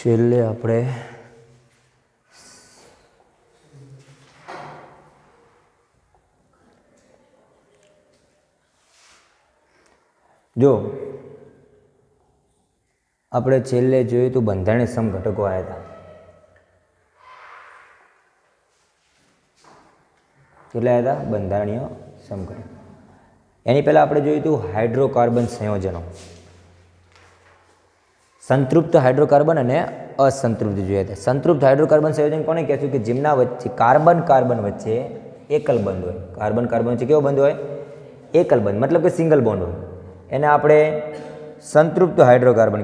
છેલ્લે આપણે જો આપણે છેલ્લે જોયું તો બંધારણીય સમઘટકો આવ્યા હતા. કેટલા આવ્યા હતા? બંધારણીય સમઘટકો. એની પહેલાં આપણે જોયું હતું હાઇડ્રોકાર્બન સંયોજનો, સંતૃપ્ત હાઇડ્રોકાર્બન અને અસંતૃપ્ત જોયા હતા. સંતૃપ્ત હાઇડ્રોકાર્બન સંયોજન કોને કહેશું? કે જેમના વચ્ચે કાર્બન કાર્બન વચ્ચે એકલ બંધ હોય. કાર્બન કાર્બન વચ્ચે કેવો બંધ હોય? એકલ બંધ, મતલબ કે સિંગલ બોન્ડ હોય. એને આપણે સંતૃપ્ત હાઇડ્રોકાર્બન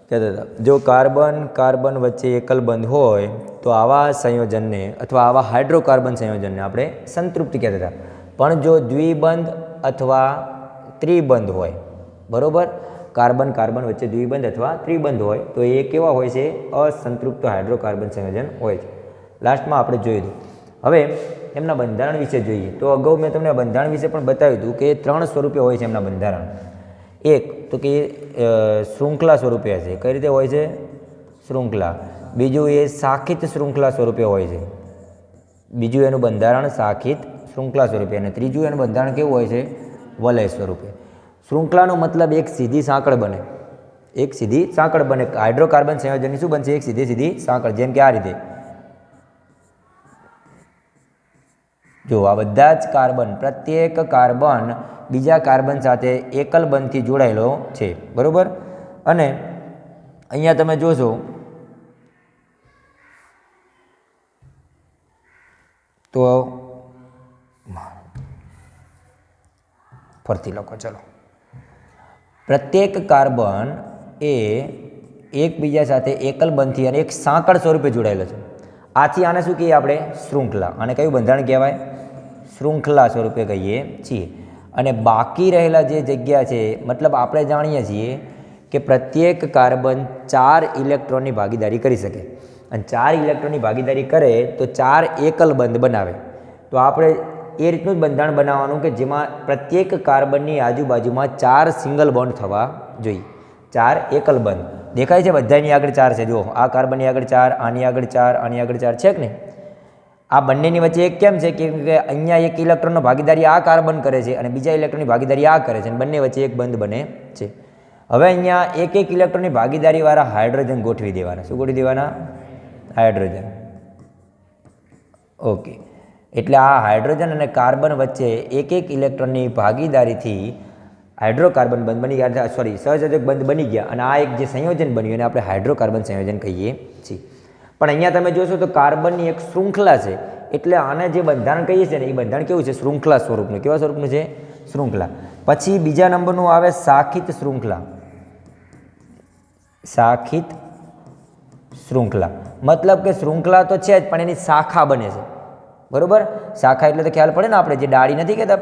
કહેતા હતા. જો કાર્બન કાર્બન વચ્ચે એકલ બંધ હોય તો આવા સંયોજનને અથવા આવા હાઇડ્રોકાર્બન સંયોજનને આપણે સંતૃપ્ત કહેતા હતા. પણ જો દ્વિબંધ અથવા ત્રિબંધ હોય, બરાબર, કાર્બન કાર્બન વચ્ચે દ્વિબંધ અથવા ત્રિબંધ હોય તો એ કેવા હોય છે? અસંતૃપ્ત હાઇડ્રોકાર્બન સંયોજન હોય છે. લાસ્ટમાં આપણે જોયું હતું. હવે એમના બંધારણ વિશે જોઈએ તો અગાઉ મેં તમને બંધારણ વિશે પણ બતાવ્યું હતું કે 3 સ્વરૂપે હોય છે એમના બંધારણ. એક તો કે શૃંખલા સ્વરૂપે હશે. કઈ રીતે હોય છે? શૃંખલા. બીજું એ શાખિત શૃંખલા સ્વરૂપે હોય છે. બીજું એનું બંધારણ શાખિત શૃંખલા સ્વરૂપે. અને ત્રીજું એનું બંધારણ કેવું હોય છે? વલય સ્વરૂપે. શૃંખલાનો મતલબ એક સીધી સાંકળ બને. એક સીધી સાંકળ બને. હાઇડ્રોકાર્બન સંયોજનની શું બનશે? એક સીધી સીધી સાંકળ. જેમ કે આ રીતે જો આ બધા જ કાર્બન, પ્રત્યેક કાર્બન બીજા કાર્બન સાથે એકલ બંધથી જોડાયેલો છે, બરાબર. અને અહીંયા તમે જોશો તો ફરતી લખો, ચલો. પ્રત્યેક કાર્બન એ એકબીજા સાથે એકલ બંધથી અને એક સાંકળ સ્વરૂપે જોડાયેલો છે. આથી આને શું કહીએ આપણે? શૃંખલા. અને કયું બંધારણ કહેવાય? શૃંખલા સ્વરૂપે કહીએ છીએ. અને બાકી રહેલા જે જગ્યા છે, મતલબ આપણે જાણીએ છીએ કે પ્રત્યેક કાર્બન 4 ઇલેક્ટ્રોનની ભાગીદારી કરી શકે. અને 4 ઇલેક્ટ્રોનની ભાગીદારી કરે તો 4 એકલ બંધ બનાવે. તો આપણે એ રીતનું જ બંધારણ બનાવવાનું કે જેમાં પ્રત્યેક કાર્બનની આજુબાજુમાં 4 સિંગલ બોન્ડ થવા જોઈએ. 4 એકલ બંધ દેખાય છે? બધાની આગળ 4 છે. જુઓ, આ કાર્બનની આગળ 4, આની આગળ 4, આની આગળ 4 છે કે નહીં? આ બંનેની વચ્ચે એક કેમ છે? કે અહીંયા એક ઇલેક્ટ્રોનનો ભાગીદારી આ કાર્બન કરે છે અને બીજા ઇલેક્ટ્રોનની ભાગીદારી આ કરે છે અને બંને વચ્ચે એક બંધ બને છે. હવે અહીંયા એક એક ઇલેક્ટ્રોનની ભાગીદારીવાળા હાઇડ્રોજન ગોઠવી દેવાના. શું ગોઠવી દેવાના? હાઇડ્રોજન. ઓકે. એટલે આ હાઇડ્રોજન અને કાર્બન વચ્ચે એક એક ઇલેક્ટ્રોનની ભાગીદારીથી હાઇડ્રોકાર્બન બંધ બની ગયા, સોરી, સહસંયોજક બંધ બની ગયા. અને આ એક જે સંયોજન બન્યું એને આપણે હાઇડ્રોકાર્બન સંયોજન કહીએ છીએ. પણ અહીંયા તમે જોશો તો કાર્બનની એક શૃંખલા છે. એટલે આને જે બંધારણ કહીએ છીએ ને એ બંધારણ કેવું છે? શૃંખલા સ્વરૂપનું. કેવા સ્વરૂપનું છે? શૃંખલા. પછી બીજા નંબરનું આવે શાખિત શૃંખલા. શાખિત શૃંખલા મતલબ કે શૃંખલા તો છે જ પણ એની શાખા બને છે, બરાબર. શાખા એટલે તો ખ્યાલ પડે ને, આપણે જે ડાળી નથી કહેતા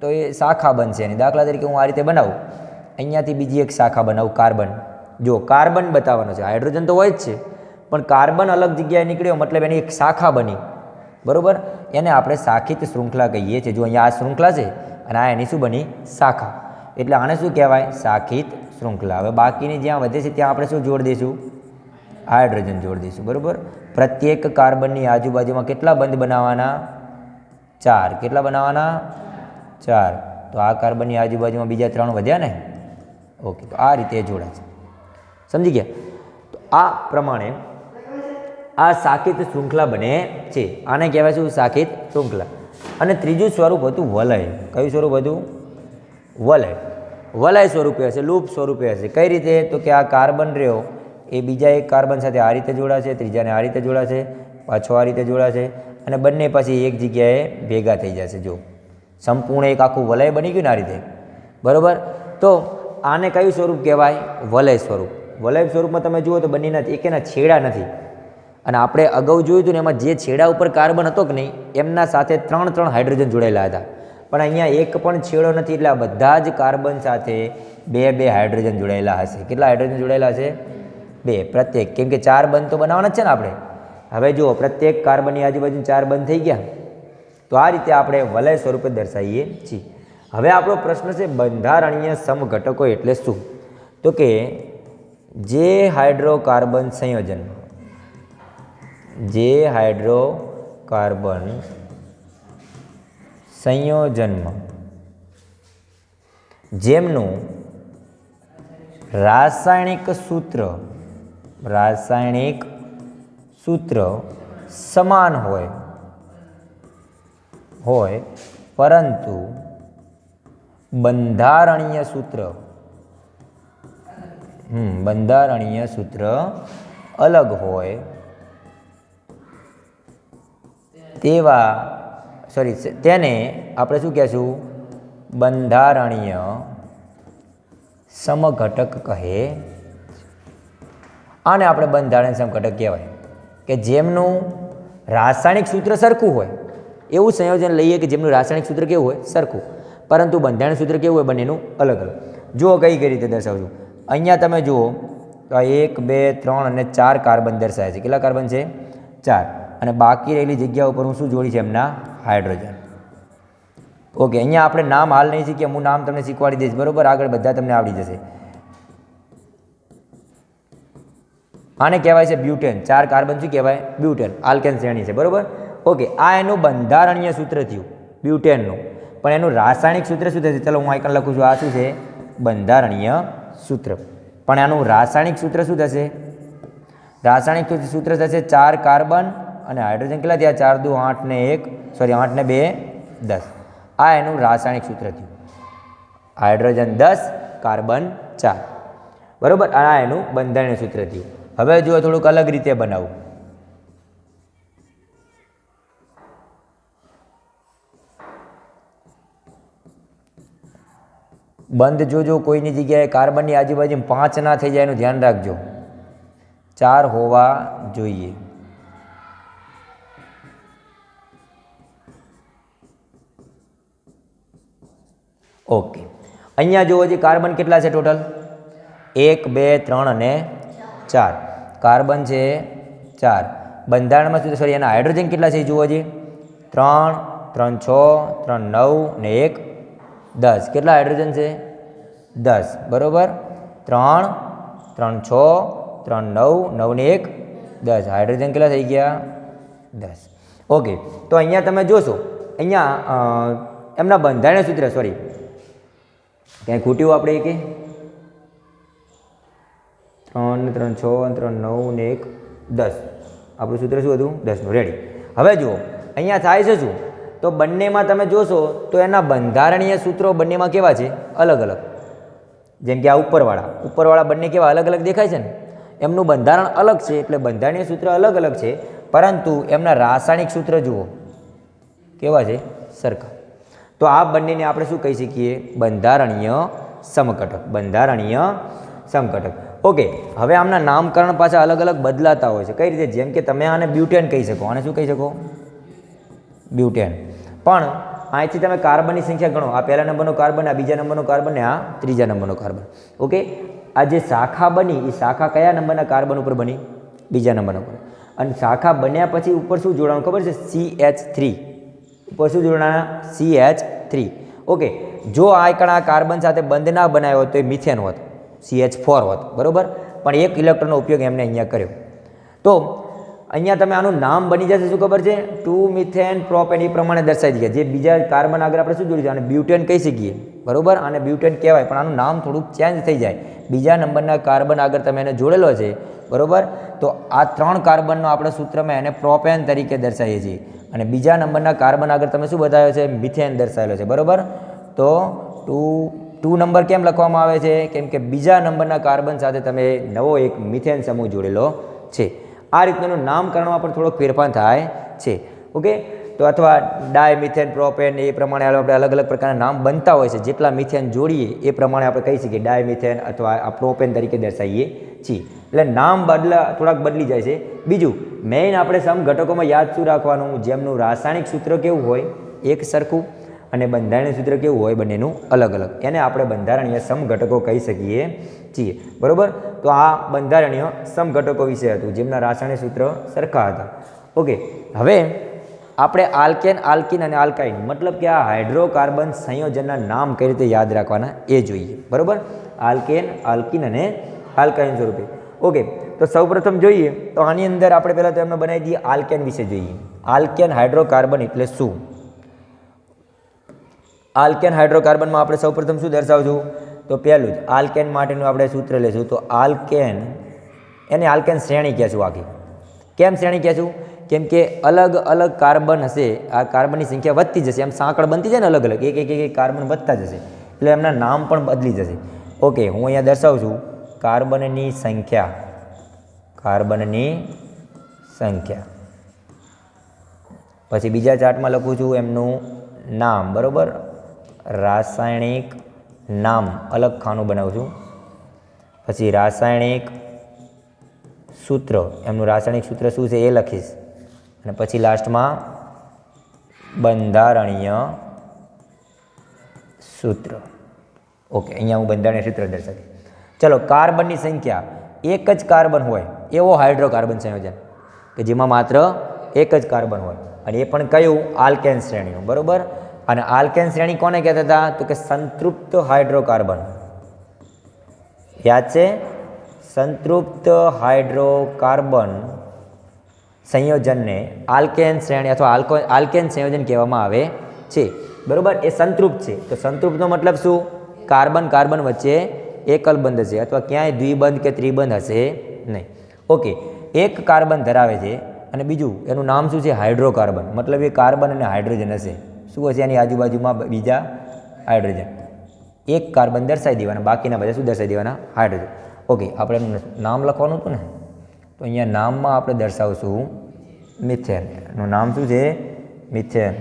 તો એ શાખા બનશે એની. દાખલા તરીકે હું આ રીતે બનાવું, અહીંયાથી બીજી એક શાખા બનાવું, કાર્બન. જો કાર્બન બતાવવાનો છે, હાઇડ્રોજન તો હોય જ છે પણ કાર્બન અલગ જગ્યાએ નીકળ્યો મતલબ એની એક શાખા બની, બરાબર. એને આપણે શાખિત શૃંખલા કહીએ છીએ. જો અહીંયા આ શૃંખલા છે અને આ એની શું બની? શાખા. એટલે આને શું કહેવાય? શાખિત શૃંખલા. હવે બાકીની જ્યાં વધે છે ત્યાં આપણે શું જોડ દઈશું? હાઇડ્રોજન જોડ દઈશું, બરાબર. પ્રત્યેક કાર્બનની આજુબાજુમાં કેટલા બંધ બનાવવાના? 4. કેટલા બનાવવાના? 4. તો આ કાર્બનની આજુબાજુમાં બીજા 3 વધ્યા ને? ઓકે. તો આ રીતે જોડા છે. સમજી ગયા? તો આ પ્રમાણે આ શાખિત શૃંખલા બને છે. આને કહેવાય શું? શાખિત શૃંખલા. અને ત્રીજું સ્વરૂપ હતું વલય. કયું સ્વરૂપ હતું? વલય. વલય સ્વરૂપે હશે, લૂપ સ્વરૂપે હશે. કઈ રીતે? તો કે આ કાર્બન રહ્યો એ બીજા એક કાર્બન સાથે આ રીતે જોડાશે, ત્રીજાને આ રીતે જોડાશે, પાછો આ રીતે જોડાશે અને બંને પછી એક જગ્યાએ ભેગા થઈ જશે. જો સંપૂર્ણ એક આખું વલય બની ગયું ને આ રીતે, બરાબર. તો આને કયું સ્વરૂપ કહેવાય? વલય સ્વરૂપ. વલય સ્વરૂપમાં તમે જુઓ તો બંનેના એકેના છેડા નથી. અને આપણે અગાઉ જોયું હતું ને એમાં જે છેડા ઉપર કાર્બન હતો કે નહીં એમના સાથે 3 હાઇડ્રોજન જોડાયેલા હતા. પણ અહીંયા એક પણ છેડો નથી. એટલે આ બધા જ કાર્બન સાથે 2 હાઇડ્રોજન જોડાયેલા હશે. કેટલા હાઇડ્રોજન જોડાયેલા હશે? 2 પ્રત્યેક. કેમ કે 4 બંધ તો બનાવવાના જ છે ને આપણે. હવે જુઓ, પ્રત્યેક કાર્બનની આજુબાજુ 4 બંધ થઈ ગયા. તો આ રીતે આપણે વલય સ્વરૂપે દર્શાવીએ છીએ. હવે આપણો પ્રશ્ન છે બંધારણીય સમઘટકો એટલે શું? તો કે જે હાઇડ્રોકાર્બન સંયોજનમાં જેમનું રાસાયણિક સૂત્ર સમાન હોય પરંતુ બંધારણીય સૂત્ર અલગ હોય તેને આપણે શું કહેશું? બંધારણીય સમઘટક કહે. આને આપણે બંધારણીય સમઘટક કહેવાય કે જેમનું રાસાયણિક સૂત્ર સરખું હોય. એવું સંયોજન લઈએ કે જેમનું રાસાયણિક સૂત્ર કેવું હોય? સરખું, પરંતુ બંધારણીય સૂત્ર કેવું હોય? બંનેનું અલગ અલગ. જુઓ કઈ રીતે દર્શાવજો. અહીંયા તમે જુઓ તો આ 1 2 3 અને 4 કાર્બન દર્શાવે છે. કેટલા કાર્બન છે? 4. અને બાકી રહેલી જગ્યા ઉપર હું શું જોડી છે? એમના હાઇડ્રોજન. ઓકે, અહીંયા આપણે નામ હાલ નહીં શીખીએ, હું નામ તમને શીખવાડી દઈશ, બરોબર? આગળ બધા તમને આવડી જશે. આને કહેવાય છે બ્યુટેન. 4 કાર્બન શું કહેવાય? બ્યુટેન. આલ્કેન શ્રેણી છે, બરોબર? ઓકે, આ એનું બંધારણીય સૂત્ર થયું બ્યુટેનનું, પણ એનું રાસાયણિક સૂત્ર શું થશે? ચલો હું આઈકન લખું છું. આ શું છે? બંધારણીય સૂત્ર. પણ આનું રાસાયણિક સૂત્ર શું થશે? રાસાયણિક સૂત્ર થશે 4 કાર્બન અને હાઇડ્રોજન કેટલા થયા? 4 દુ 8 ને 1 સોરી 8 ને 2 10. આ એનું રાસાયણિક સૂત્ર થયું. હાઇડ્રોજન 10 કાર્બન 4, બરોબર? આ એનું બંધારણીય સૂત્ર થયું. હવે જો થોડુંક અલગ રીતે બનાવું. બંધ જોજો, કોઈની જગ્યાએ કાર્બનની આજુબાજુ 5 ના થઈ જાય એનું ધ્યાન રાખજો. 4 હોવા જોઈએ. ઓકે, અહીંયા જુઓ જે કાર્બન કેટલા છે ટોટલ? 1 2 3 અને 4 કાર્બન છે 4. બંધારણમાં શું? સોરી, એના હાઇડ્રોજન કેટલા છે જુઓ જી? 3 3 6 3 9 ને 1 10. કેટલા હાઇડ્રોજન છે? 10, બરોબર? 3 3 6 3 9 9 ને 1 10. હાઇડ્રોજન કેટલા થઈ ગયા? 10. ઓકે, તો અહીંયા તમે જોશો, અહીંયા એમના બંધારણીય સૂત્ર, સોરી ક્યાંય ખૂટ્યું આપણે કે 3 3 6 3 9 ને 1 10. આપણું સૂત્ર શું હતું? 10નું. રેડી. હવે જુઓ અહીંયા થાય છે શું? તો બંનેમાં તમે જોશો તો એના બંધારણીય સૂત્રો બંનેમાં કેવા છે? અલગ અલગ. જેમ કે આ ઉપરવાળા બંને કેવા અલગ અલગ દેખાય છે ને? એમનું બંધારણ અલગ છે, એટલે બંધારણીય સૂત્ર અલગ અલગ છે, પરંતુ એમના રાસાયણિક સૂત્ર જુઓ કેવા છે? સરખા. તો આ બંનેને આપણે શું કહી શકીએ? બંધારણીય સમઘટક. ઓકે, હવે આમના નામકરણ પાછા અલગ અલગ બદલાતા હોય છે. કઈ રીતે? જેમ કે તમે આને બ્યુટેન કહી શકો. આને શું કહી શકો? બ્યુટેન. પણ અહીંથી તમે કાર્બનની સંખ્યા ગણો. આ પહેલા નંબરનો કાર્બન, આ બીજા નંબરનો કાર્બન ને આ ત્રીજા નંબરનો કાર્બન. ઓકે, આ જે શાખા બની એ શાખા કયા નંબરના કાર્બન ઉપર બની? બીજા નંબરના ઉપર. અને શાખા બન્યા પછી ઉપર શું જોડાવાનું ખબર છે? CH3. ઉપર શું જોડાણા? CH3. ઓકે, જો આ કાર્બન સાથે બંધ ના બનાવ્યો હોત તો એ મિથેન હોત, CH4 હોત, બરોબર? પણ એક ઇલેક્ટ્રોનનો ઉપયોગ એમને અહીંયા કર્યો. તો અહીંયા તમે આનું નામ બની જશે શું ખબર છે? 2 મિથેન પ્રોપેન. એ પ્રમાણે દર્શાવી દઈએ. જે બીજા કાર્બન આગળ આપણે શું જોડ્યું છે? આને બ્યુટેન કહી શકીએ, બરોબર? આને બ્યુટેન કહેવાય, પણ આનું નામ થોડુંક ચેન્જ થઈ જાય. બીજા નંબરના કાર્બન આગળ તમે એને જોડેલો છે, બરોબર? તો આ 3 કાર્બનનો આપણે સૂત્રમાં એને પ્રોપેન તરીકે દર્શાવીએ છીએ, અને બીજા નંબરના કાર્બન આગળ તમે શું બતાવ્યો છે? મિથેન દર્શાવેલો છે, બરોબર? તો 2 નંબર કેમ લખવામાં આવે છે? કેમ કે બીજા નંબરના કાર્બન સાથે તમે નવો એક મિથેન સમૂહ જોડેલો છે. આ રીતનું નામકરણમાં પણ થોડોક ફેરફાર થાય છે. ઓકે, તો અથવા ડાયમિથેન પ્રોપેન એ પ્રમાણે આપણે અલગ અલગ પ્રકારના નામ બનતા હોય છે. જેટલા મિથેન જોડીએ એ પ્રમાણે આપણે કહી શકીએ ડાયમિથેન અથવા આ પ્રોપેન તરીકે દર્શાવીએ છીએ. એટલે નામ થોડાક બદલી જાય છે. બીજું મેઇન આપણે સમઘટકોમાં યાદ શું રાખવાનું? જેમનું રાસાયણિક સૂત્ર કેવું હોય? એક સરખું, અને બંધારણીય સૂત્ર કેવું હોય? બંનેનું અલગ અલગ. એને આપણે બંધારણીય સમઘટકો કહી શકીએ છીએ, બરોબર? તો આ બંધારણીય સમઘટકો વિશે હતું, જેમના રાસાયણિક સૂત્ર સરખા હતા. ઓકે, હવે આપણે આલ્કેન, આલ્કીન અને આલ્કાઇન, મતલબ કે આ હાઇડ્રોકાર્બન સંયોજનના નામ કઈ રીતે યાદ રાખવાના એ જોઈએ, બરોબર? આલ્કેન, આલ્કીન અને આલ્કાઇન સ્વરૂપે. ઓકે, તો સૌપ્રથમ જોઈએ તો આની અંદર આપણે પહેલાં તો એમને બનાવી દઈએ આલ્કેન વિશે જોઈએ. આલ્કેન હાઇડ્રોકાર્બન એટલે શું? આલ્કેન હાઇડ્રોકાર્બનમાં આપણે સૌપ્રથમ શું દર્શાવશું? તો પહેલું જ આલ્કેન માટેનું આપણે સૂત્ર લેશું. તો આલ્કેન, એને આલ્કેન શ્રેણી કહેશું આખી. કેમ શ્રેણી કહેશું? કેમ કે અલગ અલગ કાર્બન હશે, આ કાર્બનની સંખ્યા વધતી જશે, એમ સાંકળ બનતી જાય ને અલગ અલગ, એક એક એક કાર્બન વધતા જશે, એટલે એમના નામ પણ બદલી જશે. ઓકે, હું અહીંયા દર્શાવું છું કાર્બનની સંખ્યા, કાર્બનની સંખ્યા. પછી બીજા ચાર્ટમાં લખું છું એમનું નામ, બરાબર, રાસાયણિક નામ અલગ ખાનું બનાવું છું. પછી રાસાયણિક સૂત્ર, એમનું રાસાયણિક સૂત્ર શું છે એ લખીશ. અને પછી લાસ્ટમાં બંધારણીય સૂત્ર. ઓકે, અહીંયા હું બંધારણીય સૂત્ર દર્શાવી. ચલો, કાર્બનની સંખ્યા, એક જ કાર્બન હોય એવો હાઇડ્રોકાર્બન સંયોજન કે જેમાં માત્ર એક જ કાર્બન હોય, અને એ પણ કયું? આલ્કેન શ્રેણીનું, બરાબર. અને આલ્કેન શ્રેણી કોને કહેતા હતા? તો કે સંતૃપ્ત હાઇડ્રોકાર્બન. યાદ છે? સંતૃપ્ત હાઇડ્રોકાર્બન સંયોજનને આલ્કેન શ્રેણી અથવા આલ્કેન સંયોજન કહેવામાં આવે છે, બરાબર. એ સંતૃપ્ત છે. તો સંતૃપ્તનો મતલબ શું? કાર્બન કાર્બન વચ્ચે એકલ બંધ હશે અથવા ક્યાંય દ્વિબંધ કે ત્રિબંધ હશે નહીં. ઓકે, એક કાર્બન ધરાવે છે અને બીજું એનું નામ શું છે? હાઇડ્રોકાર્બન. મતલબ એ કાર્બન અને હાઇડ્રોજન હશે. શું હશે એની આજુબાજુમાં? બીજા હાઇડ્રોજન. એક કાર્બન દર્શાવી દેવાના, બાકીના બધા શું દર્શાવી દેવાના? હાઇડ્રોજન. ઓકે, આપણે એનું નામ લખવાનું હતું ને, તો અહીંયા નામમાં આપણે દર્શાવશું મિથેન. એનું નામ શું છે? મિથેન.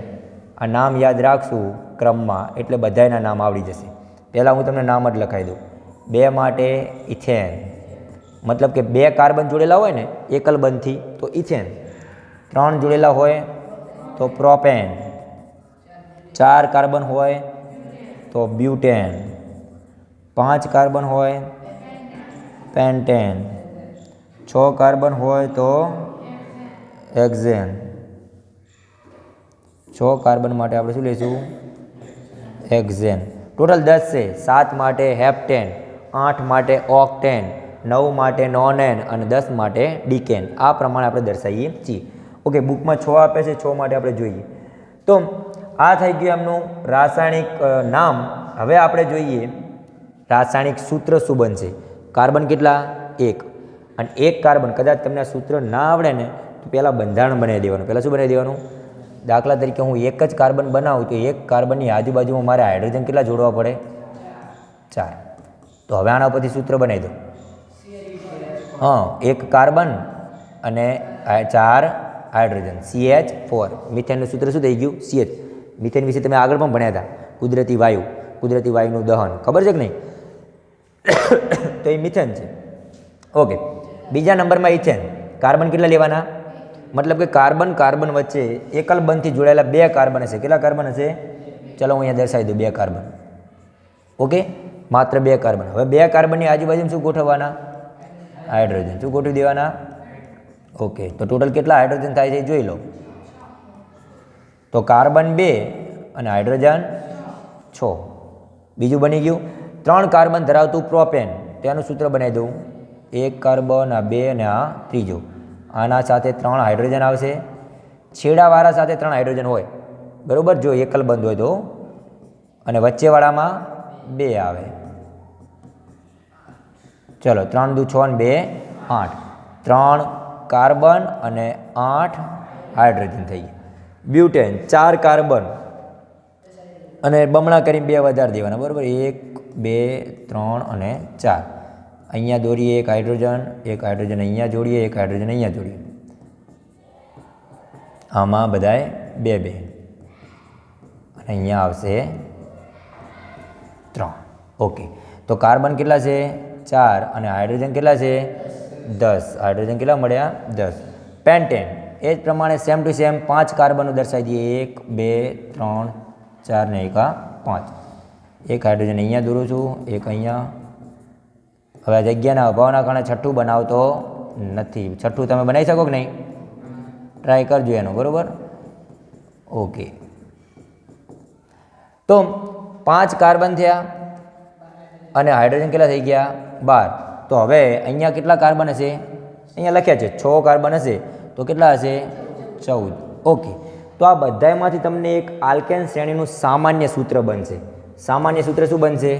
આ નામ યાદ રાખશું ક્રમમાં, એટલે બધાના નામ આવડી જશે. પહેલાં હું તમને નામ જ લખાવી દઉં. 2 માટે ઇથેન, મતલબ કે 2 કાર્બન જોડેલા હોય ને એકલ બંધથી તો ઇથેન. 3 જોડેલા હોય તો પ્રોપેન. 4 કાર્બન હોય તો બ્યુટેન. 5 કાર્બન હોય પેન્ટેન. 6 કાર્બન હોય તો હેક્ઝેન. 6 કાર્બન માટે આપણે શું લઈશું? હેક્ઝેન. ટોટલ 10 છે. 7 માટે હેપ્ટેન, 8 માટે ઓક્ટેન, 9 માટે નોનેન અને 10 માટે ડીકેન. આ પ્રમાણે આપણે દર્શાવીએ છીએ. ઓકે, બુકમાં 6 આપે છે, 6 માટે આપણે જોઈએ. તો આ થઈ ગયું એમનું રાસાયણિક નામ. હવે આપણે જોઈએ રાસાયણિક સૂત્ર શું બનશે. કાર્બન કેટલા? 1. અને 1 કાર્બન, કદાચ તમને આ સૂત્ર ના આવડે ને તો પહેલાં બંધારણ બનાવી દેવાનું. પહેલાં શું બનાવી દેવાનું? દાખલા તરીકે હું એક જ કાર્બન બનાવું તો એક કાર્બનની આજુબાજુમાં મારે હાઇડ્રોજન કેટલા જોડવા પડે? 4. તો હવે આના પરથી સૂત્ર બનાવી દો. હા, 1 કાર્બન અને 4 હાઇડ્રોજન, CH4. મિથેનનું સૂત્ર શું થઈ ગયું? CH. મિથેન વિશે તમે આગળ પણ ભણ્યા હતા, કુદરતી વાયુ, કુદરતી વાયુનું દહન, ખબર છે કે નહીં? તો એ મિથેન છે. ઓકે, બીજા નંબરમાં ઇથેન. કાર્બન કેટલા લેવાના? મતલબ કે કાર્બન કાર્બન વચ્ચે એકલ બંધથી જોડાયેલા 2 કાર્બન હશે. કેટલા કાર્બન હશે? ચલો હું અહીંયા દર્શાવી દઉં 2 કાર્બન. ઓકે, માત્ર 2 કાર્બન. હવે 2 કાર્બનની આજુબાજુમાં શું ગોઠવવાના? હાઇડ્રોજન. શું ગોઠવી દેવાના? ઓકે, તો ટોટલ કેટલા હાઇડ્રોજન થાય છે જોઈ લો. તો કાર્બન 2 અને હાઇડ્રોજન 6. બીજું બની ગયું 3 કાર્બન ધરાવતું પ્રોપેન. તેનું સૂત્ર બનાવી દઉં. 1 કાર્બન, આ 2 અને આ ત્રીજો. આના સાથે 3 હાઇડ્રોજન આવશે. છેડાવાળા સાથે 3 હાઇડ્રોજન હોય, બરાબર, જો એકલ બંધ હોય તો. અને વચ્ચેવાળામાં 2 આવે. ચલો, 3 દુ 6 અને 2 8. 3 કાર્બન અને 8 હાઇડ્રોજન થઈ ગયા. બ્યુટેન 4 કાર્બન અને બમણા કરીને 2 વધારી દેવાના, બરાબર. 1 2 3 અને 4. અહીંયા દોરીએ 1 હાઇડ્રોજન, 1 હાઇડ્રોજન અહીંયા જોડીએ, 1 હાઇડ્રોજન અહીંયા જોડીએ. આમાં બધાએ 2 2 અને અહીંયા આવશે 3. ઓકે, તો કાર્બન કેટલા છે? 4 અને હાઇડ્રોજન કેટલા છે? 10. હાઇડ્રોજન કેટલા મળ્યા? 10. પેન્ટેન એ જ પ્રમાણે સેમ ટુ સેમ 5 કાર્બનો દર્શાવી દઈએ. 1 2 3 4 ને 1 આ 5. 1 હાઇડ્રોજન અહીંયા દોરું છું, 1 અહીંયા. હવે આ જગ્યાના અભાવના કારણે છઠ્ઠું બનાવતો નથી. છઠ્ઠું તમે બનાવી શકો કે નહીં? ટ્રાય કરજો એનો, બરાબર. ઓકે, તો 5 કાર્બન થયા અને હાઇડ્રોજન કેટલા થઈ ગયા? 12. તો હવે અહીંયા કેટલા કાર્બન હશે? અહીંયા લખ્યા છે 6 કાર્બન હશે, તો કેટલા હશે? 14. ઓકે, તો આ બધામાંથી તમને એક આલ્કેન શ્રેણીનું સામાન્ય સૂત્ર બનશે. સામાન્ય સૂત્ર શું બનશે?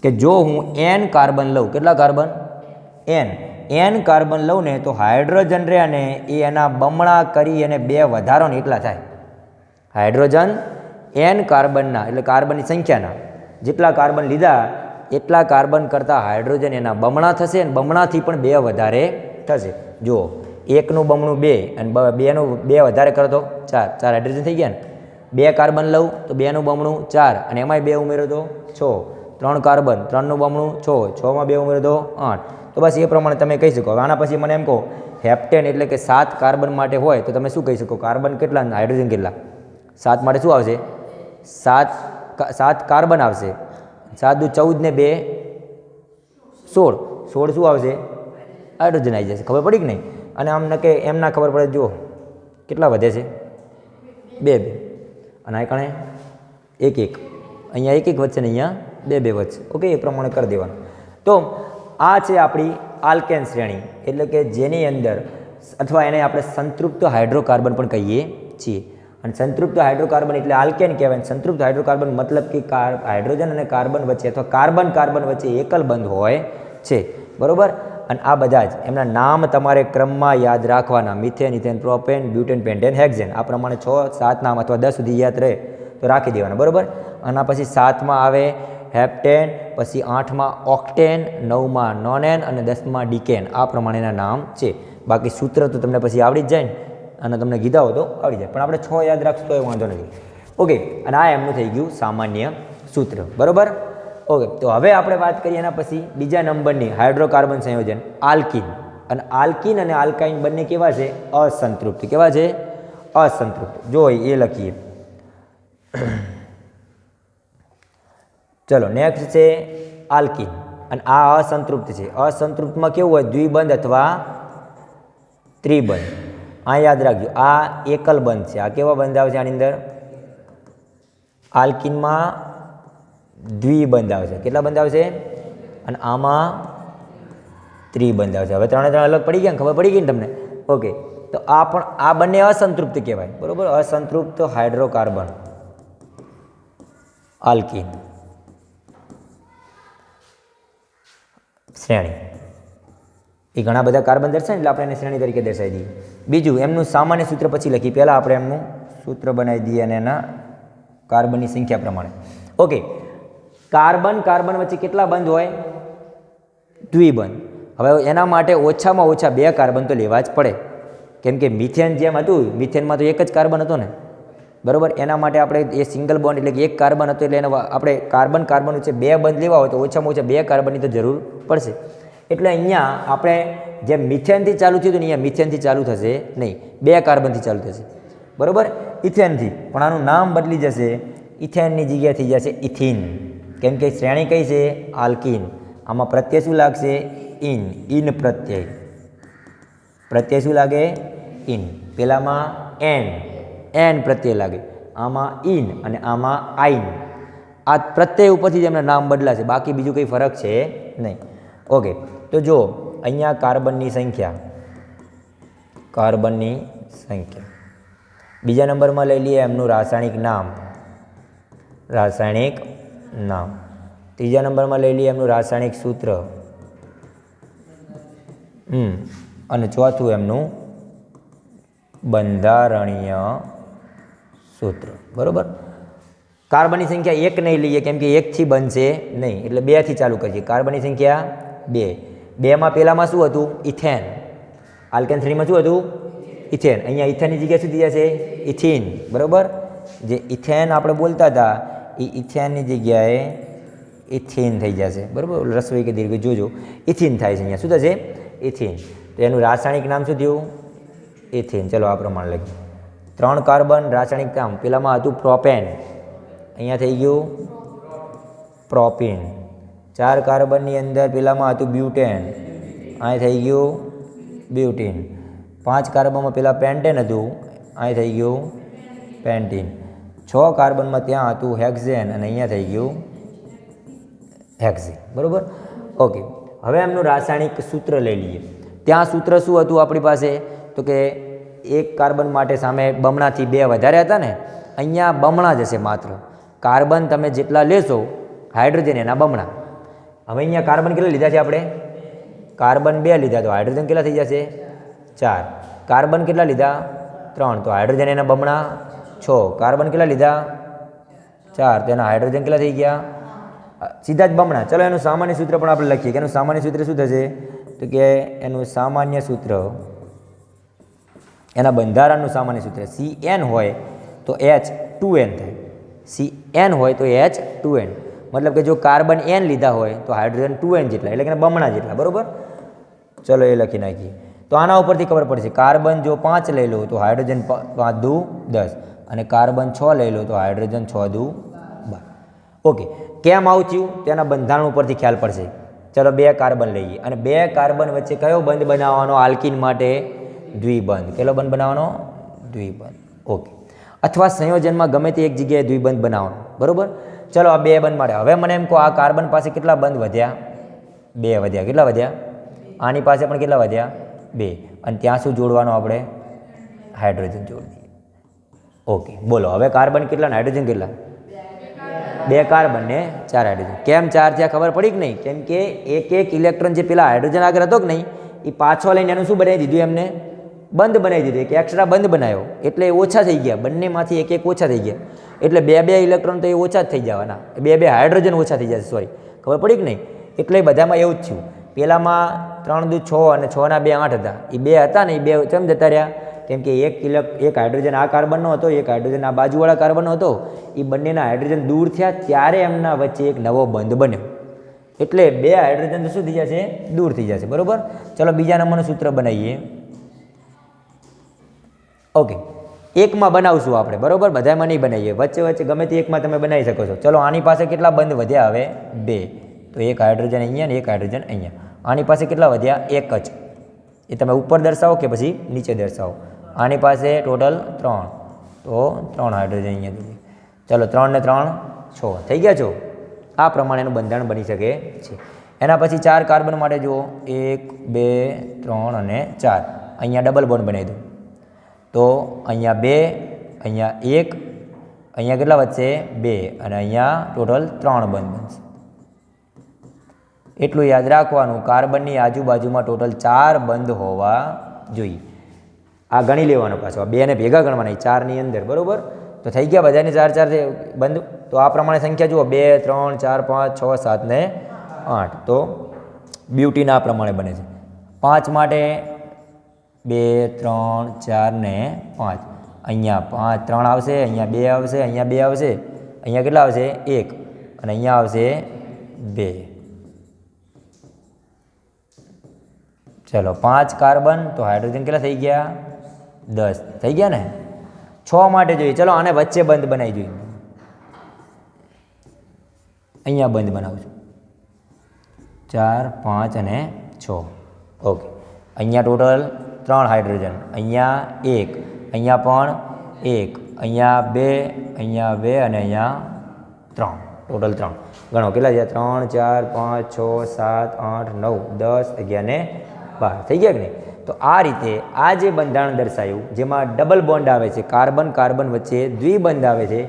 કે જો હું n કાર્બન લઉં, કેટલા કાર્બન? n કાર્બન લઉં ને તો હાઇડ્રોજન રે અને એ એના બમણા કરી અને 2 વધારો ને એટલા થાય. હાઇડ્રોજન n કાર્બનના એટલે કાર્બનની સંખ્યાના જેટલા કાર્બન લીધા એટલા કાર્બન કરતાં હાઇડ્રોજન એના બમણા થશે અને બમણાથી પણ 2 વધારે થશે. જુઓ, 1નું બમણું 2 અને 2નું 2 વધારે કરો તો 4 હાઇડ્રોજન થઈ ગયા ને. 2 કાર્બન લઉં તો 2નું બમણું 4 અને એમાંય 2 ઉમેરો તો 6. 3 કાર્બન, 3નું બમણું 6, 6માં 2 ઉમેરો તો 8. તો બસ એ પ્રમાણે તમે કહી શકો. આના પછી મને એમ કહો હેપ્ટેન એટલે કે 7 કાર્બન માટે હોય તો તમે શું કહી શકો? કાર્બન કેટલા, હાઇડ્રોજન કેટલા? 7 માટે શું આવશે? 7 કાર્બન આવશે. 7 દુ 14 ને 2 16. 16 શું આવશે? હાઇડ્રોજન આવી જશે. ખબર પડી કે નહીં? અને આમ કે એમ ના ખબર પડે, જુઓ કેટલા વધે છે? 2 અને આ કણે 1 અહીંયા 1 વધશે ને અહીંયા 2 વધશે. ઓકે, એ પ્રમાણે કરી દેવાનું. તો આ છે આપણી આલ્કેન શ્રેણી, એટલે કે જેની અંદર અથવા એને આપણે સંતૃપ્ત હાઇડ્રોકાર્બન પણ કહીએ છીએ. અને સંતૃપ્ત હાઇડ્રોકાર્બન એટલે આલ્કેન કહેવાય. સંતૃપ્ત હાઇડ્રોકાર્બન મતલબ કે હાઇડ્રોજન અને કાર્બન વચ્ચે અથવા કાર્બન વચ્ચે એકલ બંધ હોય છે. બરાબર? અને આ બધા જ એમના નામ તમારે ક્રમમાં યાદ રાખવાના: methane, ethane, propane, butane, pentane, hexane. આ પ્રમાણે 6, 7 નામ અથવા 10 સુધી યાદ રહે તો રાખી દેવાના. બરાબર? આના પછી 7માં આવે હેપ્ટેન, પછી 8માં ઓક્ટેન, 9માં નોનેન અને 10માં ડીકેન. આ પ્રમાણેના નામ છે. બાકી સૂત્ર તો તમને પછી આવડી જ જાય ને, અને તમને કીધા હોય તો આવડી જાય, પણ આપણે 6 યાદ રાખશું તો એ વાંધો નથી. ઓકે, અને આ એમનું થઈ ગયું સામાન્ય સૂત્ર. બરાબર? ઓકે, તો હવે આપણે વાત કરીએ એના પછી બીજા નંબરની હાઇડ્રોકાર્બન સંયોજન આલ્કીન. અને આલ્કીન અને આલ્કાઇન બંને કેવા છે? અસંતૃપ્ત. કેવા છે? અસંતૃપ્ત. જો એ લખીએ. ચલો, નેક્સ્ટ છે આલ્કીન. અને આ અસંતૃપ્ત છે. અસંતૃપ્તમાં કેવું હોય? દ્વિબંધ અથવા ત્રિબંધ. આ યાદ રાખજો, આ એકલ બંધ છે. આ કેવા બંધ આવશે? આની અંદર આલ્કીનમાં દ્વિબંધ આવશે. કેટલા બંધ આવશે? અને આમાં ત્રિબંધ આવશે. હવે 3 અલગ પડી ગયા ને? ખબર પડી ગઈ ને તમને? ઓકે, તો આ પણ આ બંને અસંતૃપ્ત કહેવાય. બરાબર? અસંતૃપ્ત હાઇડ્રોકાર્બન આલ્કીન શ્રેણી. એ ઘણા બધા કાર્બન દર્શાવે એટલે આપણે એને શ્રેણી તરીકે દર્શાવી દઈએ. બીજું એમનું સામાન્ય સૂત્ર પછી લખી. પહેલાં આપણે એમનું સૂત્ર બનાવી દઈએ અને એના કાર્બનની સંખ્યા પ્રમાણે. ઓકે, કાર્બન વચ્ચે કેટલા બંધ હોય? દ્વિબંધ. હવે એના માટે ઓછામાં ઓછા 2 કાર્બન તો લેવા જ પડે, કેમ કે મિથેન જેમ હતું, મિથેનમાં તો એક જ કાર્બન હતો ને. બરાબર? એના માટે આપણે એ સિંગલ બોન્ડ એટલે કે એક કાર્બન હતો એટલે એને આપણે કાર્બન વચ્ચે 2 બંધ લેવા હોય તો ઓછામાં ઓછા 2 કાર્બનની તો જરૂર પડશે. એટલે અહીંયા આપણે જેમ મિથેનથી ચાલુ થયું હતું ને, અહીંયા મિથેનથી ચાલુ થશે નહીં, 2 કાર્બનથી ચાલુ થશે. બરાબર? ઇથેનથી, પણ આનું નામ બદલી જશે. ઇથેનની જગ્યાએ થઈ જશે ઇથિન, કેમ કે શ્રેણી કઈ છે? આલ્કીન. આમાં પ્રત્યય શું લાગશે? ઇન પ્રત્યય. પ્રત્યય શું લાગે? ઇન. પેલામાં એન પ્રત્યય લાગે, આમાં ઇન અને આમાં આઈન. આ પ્રત્યય ઉપરથી જ એમના નામ બદલાશે, બાકી બીજું કંઈ ફરક છે નહીં. ઓકે, તો જો અહીંયા કાર્બનની સંખ્યા બીજા નંબરમાં લઈ લઈએ એમનું રાસાયણિક નામ. ત્રીજા નંબરમાં લઈ લઈએ એમનું રાસાયણિક સૂત્ર. અને ચોથું એમનું બંધારણીય સૂત્ર. બરાબર? કાર્બનની સંખ્યા 1 નહીં લઈએ, કેમ કે 1 થી બનશે નહીં, એટલે 2 થી ચાલુ કરીએ. કાર્બનની સંખ્યા 2. 2માં પહેલામાં શું હતું? ઇથેન. આલ્કેન શ્રેણીમાં શું હતું? ઇથેન. અહીંયા ઇથેનની જગ્યાએ શું થઈ જશે? ઇથિન. બરાબર? જે ઇથેન આપણે બોલતા હતા એ ઇથેનની જગ્યાએ ઇથિન થઈ જશે. બરાબર? રસોઈ કે દીર્ઘ જોજો, ઇથિન થાય છે અહીંયા. શું થશે? ઇથિન. તો એનું રાસાયણિક નામ શું થયું? ઇથિન. ચલો આ પ્રમાણે લખીએ. 3 કાર્બન રાસાયણિક નામ. પેલામાં હતું પ્રોપેન, અહીંયા થઈ ગયું પ્રોપીન. 4 કાર્બનની અંદર પેલામાં હતું બ્યુટેન, અહીં થઈ ગયું બ્યુટીન. 5 કાર્બનમાં પેલા પેન્ટેન હતું, અહીં થઈ ગયું પેન્ટીન. 6 કાર્બનમાં ત્યાં હતું હેક્ઝેન અને અહીંયા થઈ ગયું હેક્ઝેન, બરાબર. ઓકે, હવે એમનું રાસાયણિક સૂત્ર લઈ લઈએ. ત્યાં સૂત્ર શું હતું આપણી પાસે? તો કે એક કાર્બન માટે સામે બમણાથી 2 વધારે હતા ને, અહીંયા બમણા જ હશે માત્ર. કાર્બન તમે જેટલા લેશો હાઇડ્રોજન એના બમણા. હવે અહીંયા કાર્બન કેટલા લીધા છે આપણે? કાર્બન 2 લીધા, તો હાઇડ્રોજન કેટલા થઈ જશે? 4. કાર્બન કેટલા લીધા? 3, તો હાઇડ્રોજન એના બમણા 6. કાર્બન કેટલા લીધા? 4, તો એના હાઇડ્રોજન કેટલા થઈ ગયા? સીધા જ બમણા. ચલો એનું સામાન્ય સૂત્ર પણ આપણે લખીએ કે એનું સામાન્ય સૂત્ર શું થશે? તો કે એનું સામાન્ય સૂત્ર, એના બંધારણનું સામાન્ય સૂત્ર CN હોય તો H2N થાય. CN હોય તો H2N, મતલબ કે જો કાર્બન N લીધા હોય તો હાઇડ્રોજન 2N જેટલા, એટલે કે બમણા જેટલા, બરાબર. ચલો એ લખી નાખીએ. તો આના ઉપરથી ખબર પડશે, કાર્બન જો 5 લઈ લો તો હાઇડ્રોજન 5 દુ 10, અને કાર્બન 6 લઈ લો તો હાઇડ્રોજન 6 દુ 12. ઓકે, કેમ આવું થયું તેના બંધારણ ઉપરથી ખ્યાલ પડશે. ચલો 2 કાર્બન લઈએ અને 2 કાર્બન વચ્ચે કયો બંધ બનાવવાનો? આલ્કીન માટે દ્વિબંધ. કેટલો બંધ બનાવવાનો? દ્વિબંધ. ઓકે, અથવા સંયોજનમાં ગમે તે એક જગ્યાએ દ્વિબંધ બનાવવાનો, બરાબર. ચલો આ 2 બંધ મળે. હવે મને એમ કહો, આ કાર્બન પાસે કેટલા બંધ વધ્યા? 2 વધ્યા. કેટલા વધ્યા? આની પાસે પણ કેટલા વધ્યા? 2. અને ત્યાં શું જોડવાનું આપણે? હાઇડ્રોજન જોડી દઈએ. ઓકે, બોલો હવે કાર્બન કેટલા ને હાઇડ્રોજન કેટલા? 2 કાર્બન ને 4 હાઇડ્રોજન. કેમ 4 થયા ખબર પડી કે નહીં? કેમ કે એક ઇલેક્ટ્રોન જે પેલા હાઇડ્રોજન આગળ હતો કે નહીં, એ પાછો લઈને એનું શું બનાવી દીધું? એમને બંધ બનાવી દીધું, એક એક્સ્ટ્રા બંધ બનાવ્યો, એટલે એ ઓછા થઈ ગયા. બંનેમાંથી એક ઓછા થઈ ગયા, એટલે 2 ઇલેક્ટ્રોન તો એ ઓછા જ થઈ જવાના. 2 હાઇડ્રોજન ઓછા થઈ જશે. સોરી, ખબર પડી કે નહીં? એટલે બધામાં એવું જ થયું. પેલામાં 3 દુ 6 અને 6 ના 2 8 હતા. એ 2 હતા ને, એ 2 ચમ જતા રહ્યા? કેમ કે એક હાઇડ્રોજન આ કાર્બનનો હતો, એક હાઇડ્રોજન આ બાજુવાળા કાર્બનનો હતો. એ બંનેના હાઇડ્રોજન દૂર થયા, ત્યારે એમના વચ્ચે એક નવો બંધ બન્યો. એટલે 2 હાઇડ્રોજન તો શું થઈ જશે? દૂર થઈ જશે, બરાબર. ચલો બીજા નંબરનું સૂત્ર બનાવીએ. ઓકે, એકમાં બનાવશું આપણે, બરાબર. બધામાં નહીં બનાવીએ, વચ્ચે વચ્ચે ગમે તે એકમાં તમે બનાવી શકો છો. ચલો આની પાસે કેટલા બંધ વધ્યા? હવે 2, તો એક હાઇડ્રોજન અહીંયા ને એક હાઇડ્રોજન અહીંયા. આની પાસે કેટલા વધ્યા? 1 જ. એ તમે ઉપર દર્શાવો કે પછી નીચે દર્શાવો. આની પાસે ટોટલ 3, તો 3 હાઇડ્રોજન અહીંયા સુધી. ચલો 3 ને 3 6 થઈ ગયા છો. આ પ્રમાણેનું બંધારણ બની શકે છે. એના પછી 4 કાર્બન માટે જુઓ, 1 2 3 અને 4. અહીંયા ડબલ બોન્ડ બનાવી દો, તો અહીંયા 2, અહીંયા 1, અહીંયા કેટલા વધશે? 2, અને અહીંયા ટોટલ 3 બંધ બનશે. એટલું યાદ રાખવાનું, કાર્બનની આજુબાજુમાં ટોટલ 4 બંધ હોવા જોઈએ. આ ગણી લેવાનો પાછો, આ 2 ને ભેગા ગણવાના 4ની અંદર, બરાબર. તો થઈ ગયા બધાની 4 4 બંધ. તો આ પ્રમાણે સંખ્યા જુઓ, 2 3 4 5 6 7 ને 8. તો બ્યુટીના આ પ્રમાણે બને છે. 5 માટે 2 3 4 ને 5. અહીંયા 5 3 આવશે, અહીંયા 2 આવશે, અહીંયા 2 આવશે, અહીંયા કેટલા આવશે? 1, અને અહીંયા આવશે 2. ચલો 5 કાર્બન, તો હાઇડ્રોજન કેટલા થઈ ગયા? 10 થઈ ગયા ને. 6 માટે જોઈએ, ચલો આને વચ્ચે બંધ બનાવી જોઈએ. અહીંયા બંધ બનાવું છું, 4 5 અને 6. ઓકે, અહીંયા ટોટલ 3 હાઇડ્રોજન, અહીંયા 1, અહીંયા પણ 1, અહીંયા 2, અહીંયા 2, અને અહીંયા 3, ટોટલ 3. ગણો કેટલા થયા? 3 4 5 6 7 8 9 10 11 ને 12 થઈ ગયા કે નહીં? તો આ રીતે આ જે બંધારણ દર્શાવ્યું, જેમાં ડબલ બોન્ડ આવે છે, કાર્બન કાર્બન વચ્ચે દ્વિબંધ આવે છે,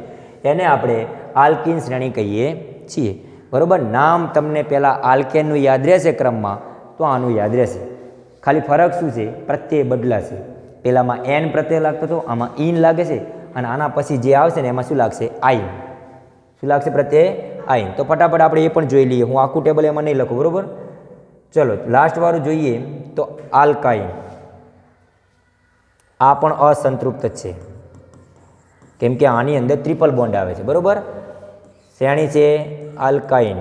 એને આપણે આલ્કીન શ્રેણી કહીએ છીએ, બરાબર. નામ તમને પહેલાં આલ્કેનનું યાદ રહેશે ક્રમમાં, તો આનું યાદ રહેશે. ખાલી ફરક શું છે? પ્રત્યય બદલાશે. પહેલાંમાં એન પ્રત્યય લાગતો હતો, આમાં ઇન લાગે છે, અને આના પછી જે આવશે ને એમાં શું લાગશે? આઈન. શું લાગશે? પ્રત્યય આઈન. તો ફટાફટ આપણે એ પણ જોઈ લઈએ. હું આખું ટેબલ એમાં નહીં લખું, બરાબર. ચલો લાસ્ટવાળું જોઈએ તો આલ્કાઇન. આ પણ અસંતૃપ્ત જ છે, કેમ કે આની અંદર ટ્રિપલ બોન્ડ આવે છે, બરાબર. શ્રેણી છે આલ્કાઇન,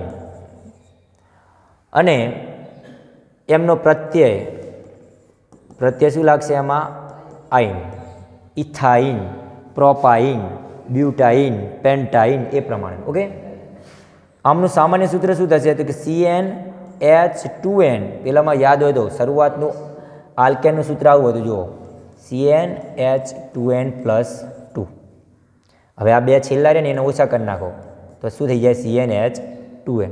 અને એમનો પ્રત્યય શું લાગશે? એમાં આઇન. ઇથાઇન, પ્રોપાઇન, બ્યુટાઇન, પેન્ટાઇન, એ પ્રમાણે. ઓકે, આમનું સામાન્ય સૂત્ર શું થશે? તો કે CnH2n. પહેલાંમાં યાદ હોય તો શરૂઆતનું આલ્કેનનું સૂત્ર આવું હતું, જુઓ, CnH2n+2. હવે આ 2 છેલ્લા રહે ને એને ઓછા કરી નાખો, તો શું થઈ જાય? CnH2n.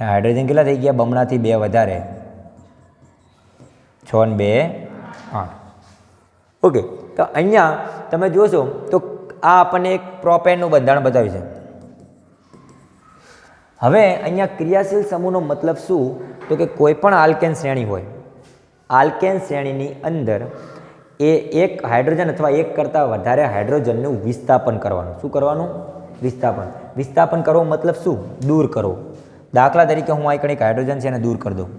હાઇડ્રોજન કેટલા થઈ ગયા? બમણાથી 2 વધારે, 6 ને 2 8. ઓકે, તો અહીંયા તમે જોશો તો આ આપણને એક પ્રોપેનનું બંધારણ બતાવ્યું છે. હવે અહીંયા ક્રિયાશીલ સમૂહનો મતલબ શું? તો કે કોઈ પણ આલ્કેન શ્રેણી હોય, આલ્કેન શ્રેણીની અંદર એ એક હાઇડ્રોજન અથવા એક કરતાં વધારે હાઇડ્રોજનનું વિસ્થાપન કરવાનું. શું કરવાનું? વિસ્થાપન. વિસ્થાપન કરવો મતલબ શું? દૂર કરવો. દાખલા તરીકે હું અહીં એક હાઇડ્રોજન છે એને દૂર કરી દઉં,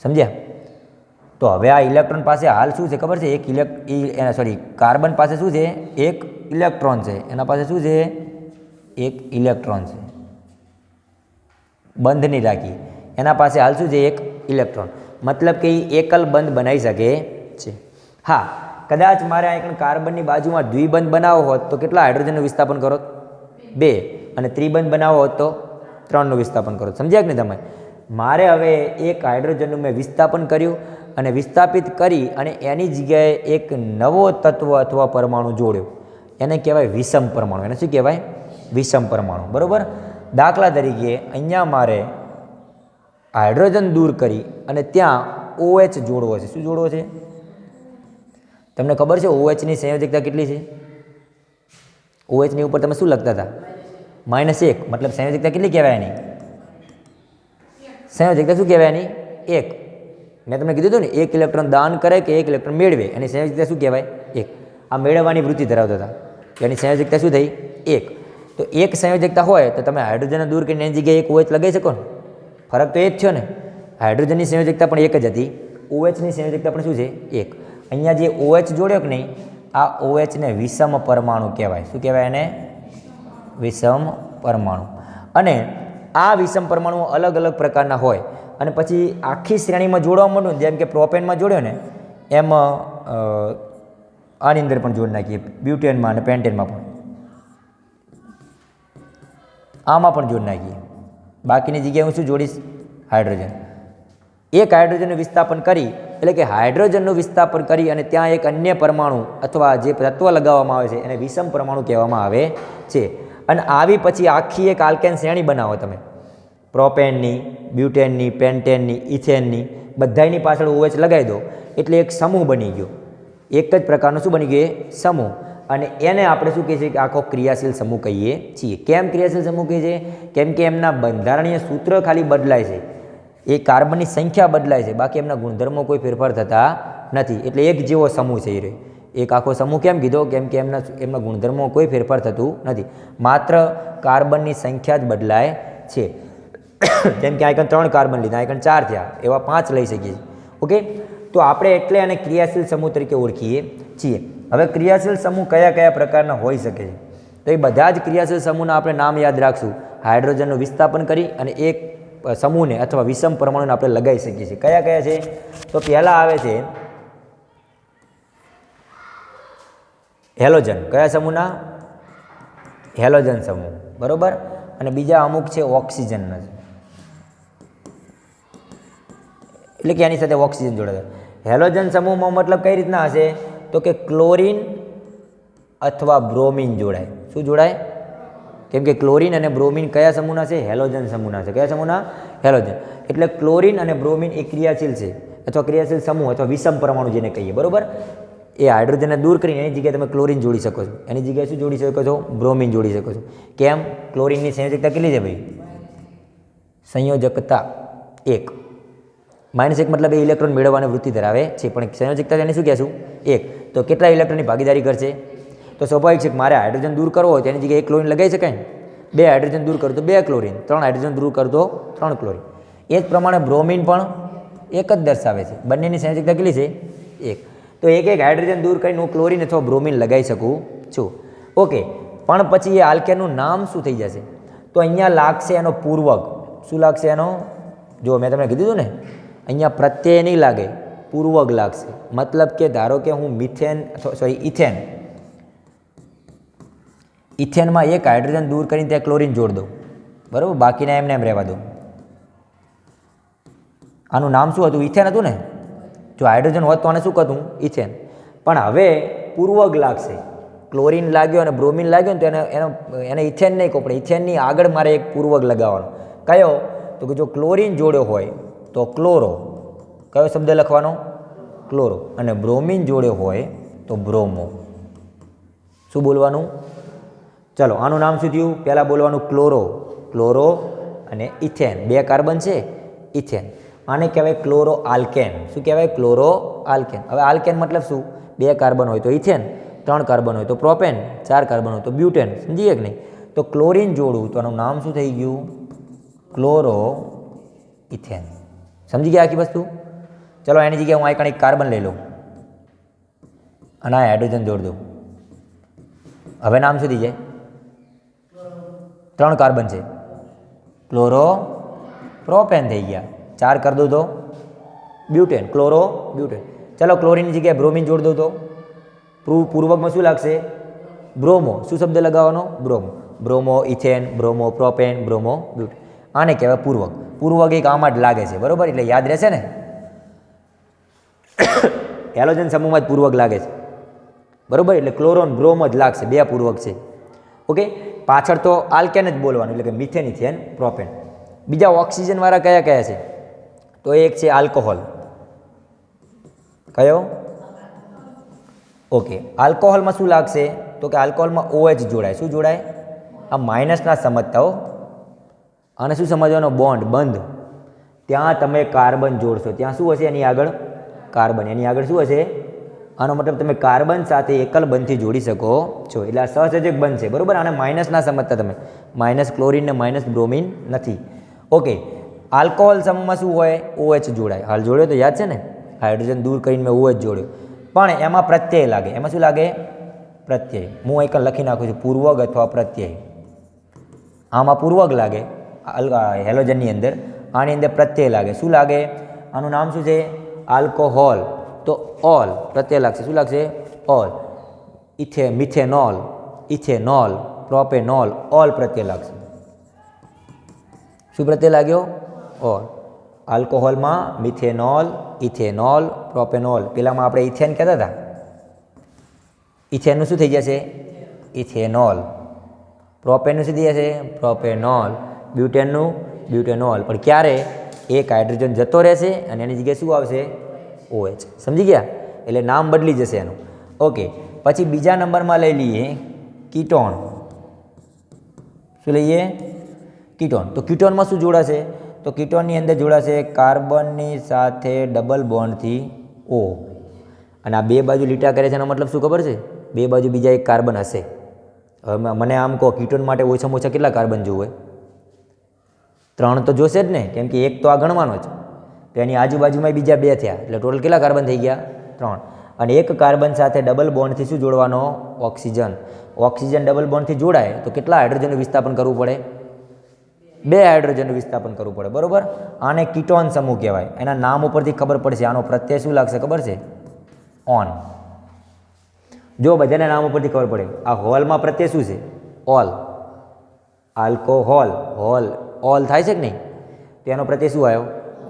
સમજ્યા? તો હવે આ ઇલેક્ટ્રોન પાસે હાલ શું છે ખબર છે? કાર્બન પાસે શું છે? એક ઇલેક્ટ્રોન છે. એના પાસે શું છે? એક ઇલેક્ટ્રોન છે. બંધ નહીં રાખી, એના પાસે હાલ શું છે? એક ઇલેક્ટ્રોન. મતલબ કે એ એકલ બંધ બનાવી શકે છે. હા, કદાચ મારે આ કાર્બનની બાજુમાં દ્વિબંધ બનાવવો હોત તો કેટલા હાઇડ્રોજનનું વિસ્થાપન કરો? 2. અને ત્રિબંધ બનાવવો હોત તો 3નું વિસ્થાપન કરો. સમજ્યા કે નહીં તમે? મારે હવે એક હાઇડ્રોજનનું મેં વિસ્થાપન કર્યું અને વિસ્થાપિત કરી અને એની જગ્યાએ એક નવો તત્વ અથવા પરમાણુ જોડ્યો. એને કહેવાય વિષમ પરમાણુ. એને શું કહેવાય? વિષમ પરમાણુ. બરાબર? દાખલા તરીકે અહીંયા મારે હાઇડ્રોજન દૂર કરી અને ત્યાં OH જોડવો છે. શું જોડવો છે? તમને ખબર છે OHની સંયોજકતા કેટલી છે? OHની ઉપર તમે શું લખતા હતા? -1. મતલબ સંયોજકતા કેટલી કહેવાય એની? સંયોજકતા શું કહેવાય એની? 1. મેં તમને કીધું હતું ને, એક ઇલેક્ટ્રોન દાન કરે કે એક ઇલેક્ટ્રોન મેળવે, એની સંયોજકતા શું કહેવાય? 1. આ મેળવવાની વૃત્તિ ધરાવતા હતા, એની સંયોજકતા શું થઈ? 1. તો એક સંયોજકતા હોય તો તમે હાઇડ્રોજન દૂર કરીને એની જગ્યાએ એક OH લગાવી શકો ને? ફરક તો એ જ થયો ને. હાઇડ્રોજનની સંયોજકતા પણ 1 જ હતી, OHની સંયોજકતા પણ શું છે? 1. અહીંયા જે OH જોડ્યો કે નહીં, આ OHને વિષમ પરમાણુ કહેવાય. શું કહેવાય એને? વિષમ પરમાણુ. અને આ વિષમ પરમાણુ અલગ અલગ પ્રકારના હોય અને પછી આખી શ્રેણીમાં જોડવા માંડું, જેમ કે પ્રોપેનમાં જોડ્યો ને એમ આની અંદર પણ જોડી નાખીએ, બ્યુટેનમાં અને પેન્ટેનમાં પણ, આમાં પણ જોડી નાખીએ. બાકીની જગ્યાએ હું શું જોડીશ? હાઇડ્રોજન. એક હાઇડ્રોજનનું વિસ્થાપન કરી, એટલે કે હાઇડ્રોજનનું વિસ્થાપન કરી અને ત્યાં એક અન્ય પરમાણુ અથવા જે તત્વ લગાવવામાં આવે છે એને વિષમ પરમાણુ કહેવામાં આવે છે. અને આવી પછી આખી એક આલ્કેન શ્રેણી બનાવો તમે, પ્રોપેનની, બ્યુટેનની, પેન્ટેનની, ઇથેનની, બધાની પાછળ OH લગાવી દો એટલે એક સમૂહ બની ગયો. એક જ પ્રકારનો શું બની ગયો? સમૂહ. અને એને આપણે શું કહીએ છીએ? કે આખો ક્રિયાશીલ સમૂહ કહીએ છીએ. કેમ ક્રિયાશીલ સમૂહ કહીએ છીએ? કેમ કે એમના બંધારણીય સૂત્ર ખાલી બદલાય છે, એ કાર્બનની સંખ્યા બદલાય છે, બાકી એમના ગુણધર્મો કોઈ ફેરફાર થતા નથી. એટલે એક જેવો સમૂહ છે એ. એક આખો સમૂહ કેમ કીધો? કેમ કે એમના ગુણધર્મો કોઈ ફેરફાર થતું નથી, માત્ર કાર્બનની સંખ્યા જ બદલાય છે. જેમ કે આઈકન 3 કાર્બન લીધા, આઈકન 4 થયા, એવા 5 લઈ શકીએ. ઓકે, તો આપણે એટલે આને ક્રિયાશીલ સમૂહ તરીકે ઓળખીએ છીએ. હવે ક્રિયાશીલ સમૂહ કયા કયા પ્રકારના હોઈ શકે છે? તો એ બધા જ ક્રિયાશીલ સમૂહના આપણે નામ યાદ રાખશું. હાઇડ્રોજનનું વિસ્થાપન કરી અને એક સમૂહને અથવા વિષમ પરમાણુને આપણે લગાવી શકીએ છીએ. કયા કયા છે? તો પહેલાં આવે છે હેલોજન. કયા સમૂહના? હેલોજન સમૂહ. બરાબર? અને બીજા અમુક છે ઓક્સિજનના, એટલે કે એની સાથે ઓક્સિજન જોડાય. હેલોજન સમૂહમાં મતલબ કઈ રીતના હશે? તો કે ક્લોરીન અથવા બ્રોમિન જોડાય. શું જોડાય? કેમ કે ક્લોરીન અને બ્રોમિન કયા સમૂહના છે? હેલોજન સમૂહના છે. કયા સમૂહના? હેલોજન. એટલે ક્લોરીન અને બ્રોમિન એ ક્રિયાશીલ છે અથવા ક્રિયાશીલ સમૂહ અથવા વિષમ પરમાણુ જેને કહીએ. બરાબર? એ હાઇડ્રોજનને દૂર કરીને એની જગ્યાએ તમે ક્લોરીન જોડી શકો છો, એની જગ્યાએ શું જોડી શકો છો? બ્રોમિન જોડી શકો છો. કેમ? ક્લોરીનની સંયોજકતા કેટલી છે ભાઈ? સંયોજકતા 1. -1 મતલબ એ ઇલેક્ટ્રોન મેળવવાની વૃત્તિ ધરાવે છે, પણ સંયોજકતા એને શું કહેશું? 1. તો કેટલા ઇલેક્ટ્રોનની ભાગીદારી કરશે? તો સ્વાભાવિક છે કે મારે હાઇડ્રોજન દૂર કરવો હોય તો એની જગ્યાએ 1 ક્લોરીન લગાવી શકાય ને. 2 હાઇડ્રોજન દૂર કરું તો 2 ક્લોરીન, 3 હાઇડ્રોજન દૂર કરું તો 3 ક્લોરીન. એ જ પ્રમાણે બ્રોમિન પણ 1 જ દર્શાવે છે. બંનેની સંયોજકતા કેટલી છે? 1. તો એક હાઇડ્રોજન દૂર કરીને હું ક્લોરીન અથવા બ્રોમિન લગાવી શકું છું. ઓકે, પણ પછી એ આલ્કેનનું નામ શું થઈ જશે? તો અહીંયા લાગશે એનો પૂર્વક. શું લાગશે એનો? જો મેં તમને કીધું હતું ને, અહીંયા પ્રત્યય નહીં લાગે, પૂર્વક લાગશે. મતલબ કે ધારો કે હું ઇથેનમાં એક હાઇડ્રોજન દૂર કરીને ત્યાં ક્લોરીન જોડ દઉં, બરાબર? બાકીના એમને એમ રહેવા દઉં. આનું નામ શું હતું? ઇથેન હતું ને. જો હાઇડ્રોજન હોત તો આને શું કહેતું? ઇથેન. પણ હવે પૂર્વક લાગશે. ક્લોરીન લાગ્યો અને બ્રોમિન લાગ્યો ને તો એને ઇથેન નહીં કહું, પણ ઇથેનની આગળ મારે એક પૂર્વક લગાવવાનો. કયો? તો કે જો ક્લોરીન જોડ્યો હોય તો ક્લોરો, કયો શબ્દ લખવાનો? ક્લોરો. અને બ્રોમિન જોડ્યો હોય તો બ્રોમો. શું બોલવાનું? ચલો આનું નામ શું થયું? પહેલાં બોલવાનું ક્લોરો. ક્લોરો અને ઇથેન, 2 કાર્બન છે, ઇથેન. આને કહેવાય ક્લોરો આલ્કેન. શું કહેવાય? Chloro alkane. હવે આલ્કેન મતલબ શું? 2 કાર્બન હોય તો ઇથેન, 3 કાર્બન હોય તો પ્રોપેન, 4 કાર્બન હોય તો બ્યુટેન. સમજીએ કે નહીં? તો ક્લોરીન જોડું તો આનું નામ શું થઈ ગયું? Chloro ethane. સમજી ગયા આખી વસ્તુ? ચલો એની જગ્યાએ હું આ એક કાર્બન લઈ લઉં અને આ હાઇડ્રોજન જોડ દઉં. હવે નામ શું થઈ જાય? 3 કાર્બન છે, ક્લોરો પ્રોપેન થઈ ગયા. 4 કરી દઉં તો બ્યુટેન, ક્લોરો બ્યુટેન. ચલો ક્લોરીનની જગ્યાએ બ્રોમિન જોડ દઉં તો પૂર્વકમાં શું લાગશે? બ્રોમો. શું શબ્દ લગાવવાનો? Bromo. Bromo ethane, bromo propane, bromo butane. આને કહેવાય પૂર્વક. પૂર્વક એક આમાં જ લાગે છે, બરોબર? એટલે યાદ રહેશે ને. હેલોજન સમૂહમાં જ પૂર્વક લાગે છે, બરોબર? એટલે ક્લોરોન બ્રોમો જ લાગશે, 2 પૂર્વક છે. ઓકે, પાછળ તો આલ્કેન જ બોલવાનું, એટલે કે મિથેન, ઇથેન, પ્રોપેન. બીજા ઓક્સિજનવાળા કયા કયા છે? તો એક છે આલ્કોહોલ. કયો? ઓકે, આલ્કોહોલમાં શું લાગશે? તો કે આલ્કોહોલમાં OH જોડાય. શું જોડાય? આ માઇનસના સમજતા હો. અને શું સમજવાનો? બોન્ડ, બંધ. ત્યાં તમે કાર્બન જોડશો, ત્યાં શું હશે એની આગળ? કાર્બન. એની આગળ શું હશે? આનો મતલબ તમે કાર્બન સાથે એકલ બંધથી જોડી શકો છો, એટલે આ સહસંયોજક બંધ છે, બરોબર? આને માઇનસ ના સમજતા તમે. માઇનસ ક્લોરીન ને માઇનસ બ્રોમિન નથી. ઓકે, આલ્કોહોલ સમૂહમાં શું હોય? OH જોડાય. હાલ જોડ્યો તો યાદ છે ને? હાઇડ્રોજન દૂર કરીને મેં OH જોડ્યો, પણ એમાં પ્રત્યય લાગે. એમાં શું લાગે? પ્રત્યય. હું એક લખી નાખું છું, પૂર્વક અથવા પ્રત્યય. આમાં પૂર્વક લાગે હેલોજનની અંદર, આની અંદર પ્રત્યય લાગે. શું લાગે? આનું નામ શું છે? આલ્કોહોલ. તો ઓલ પ્રત્યય લાગશે. શું લાગશે? Ol. Methanol, ethanol, propanol, ol પ્રત્યય લાગશે. શું પ્રત્યય લાગ્યો? ઓલ. આલ્કોહોલમાં મિથેનોલ, ઇથેનોલ, પ્રોપેનોલ. પેલામાં આપણે ઇથેન કહેતા હતા, ઇથેનનું શું થઈ જશે? ઇથેનોલ. પ્રોપેનનું શું થઈ જશે? પ્રોપેનોલ. બ્યુટેનનું બ્યુટેનોલ. પણ ક્યારે? એક હાઇડ્રોજન જતો રહેશે અને એની જગ્યાએ શું આવશે? OH. સમજી ગયા? એટલે નામ બદલી જશે એનું. ઓકે, પછી બીજા નંબરમાં લઈ લઈએ કીટોન. શું લઈએ? કીટોન. તો કીટોનમાં શું જોડાશે? તો કીટોનની અંદર જોડાશે કાર્બનની સાથે ડબલ બોન્ડથી O. અને આ 2 બાજુ લીટા કરે છે એનો મતલબ શું ખબર છે? 2 બાજુ બીજા એક કાર્બન હશે. હવે મને આમ કહો, કીટોન માટે ઓછામાં ઓછા કેટલા કાર્બન જોવે? 3 તો જોશે જ ને, કેમ કે એક તો આ ગણવાનો જ. તો એની આજુબાજુમાં બીજા 2 થયા, એટલે ટોટલ કેટલા કાર્બન થઈ ગયા? 3. અને એક કાર્બન સાથે ડબલ બોન્ડથી શું જોડવાનો? ઓક્સિજન. ઓક્સિજન ડબલ બોન્ડથી જોડાય તો કેટલા હાઇડ્રોજનનું વિસ્થાપન કરવું પડે? 2 હાઇડ્રોજનનું વિસ્થાપન કરવું પડે, બરોબર? આને કીટોન સમૂહ કહેવાય. એના નામ ઉપરથી ખબર પડશે આનો પ્રત્યય શું લાગશે ખબર છે? ઓન. જો બધાના નામ ઉપરથી ખબર પડે. આ હોલમાં પ્રત્યય શું છે? ઓલ. આલ્કોહોલ, હોલ, ઓલ થાય છે કે નહીં? તો એનો પ્રત્યય શું આવ્યો?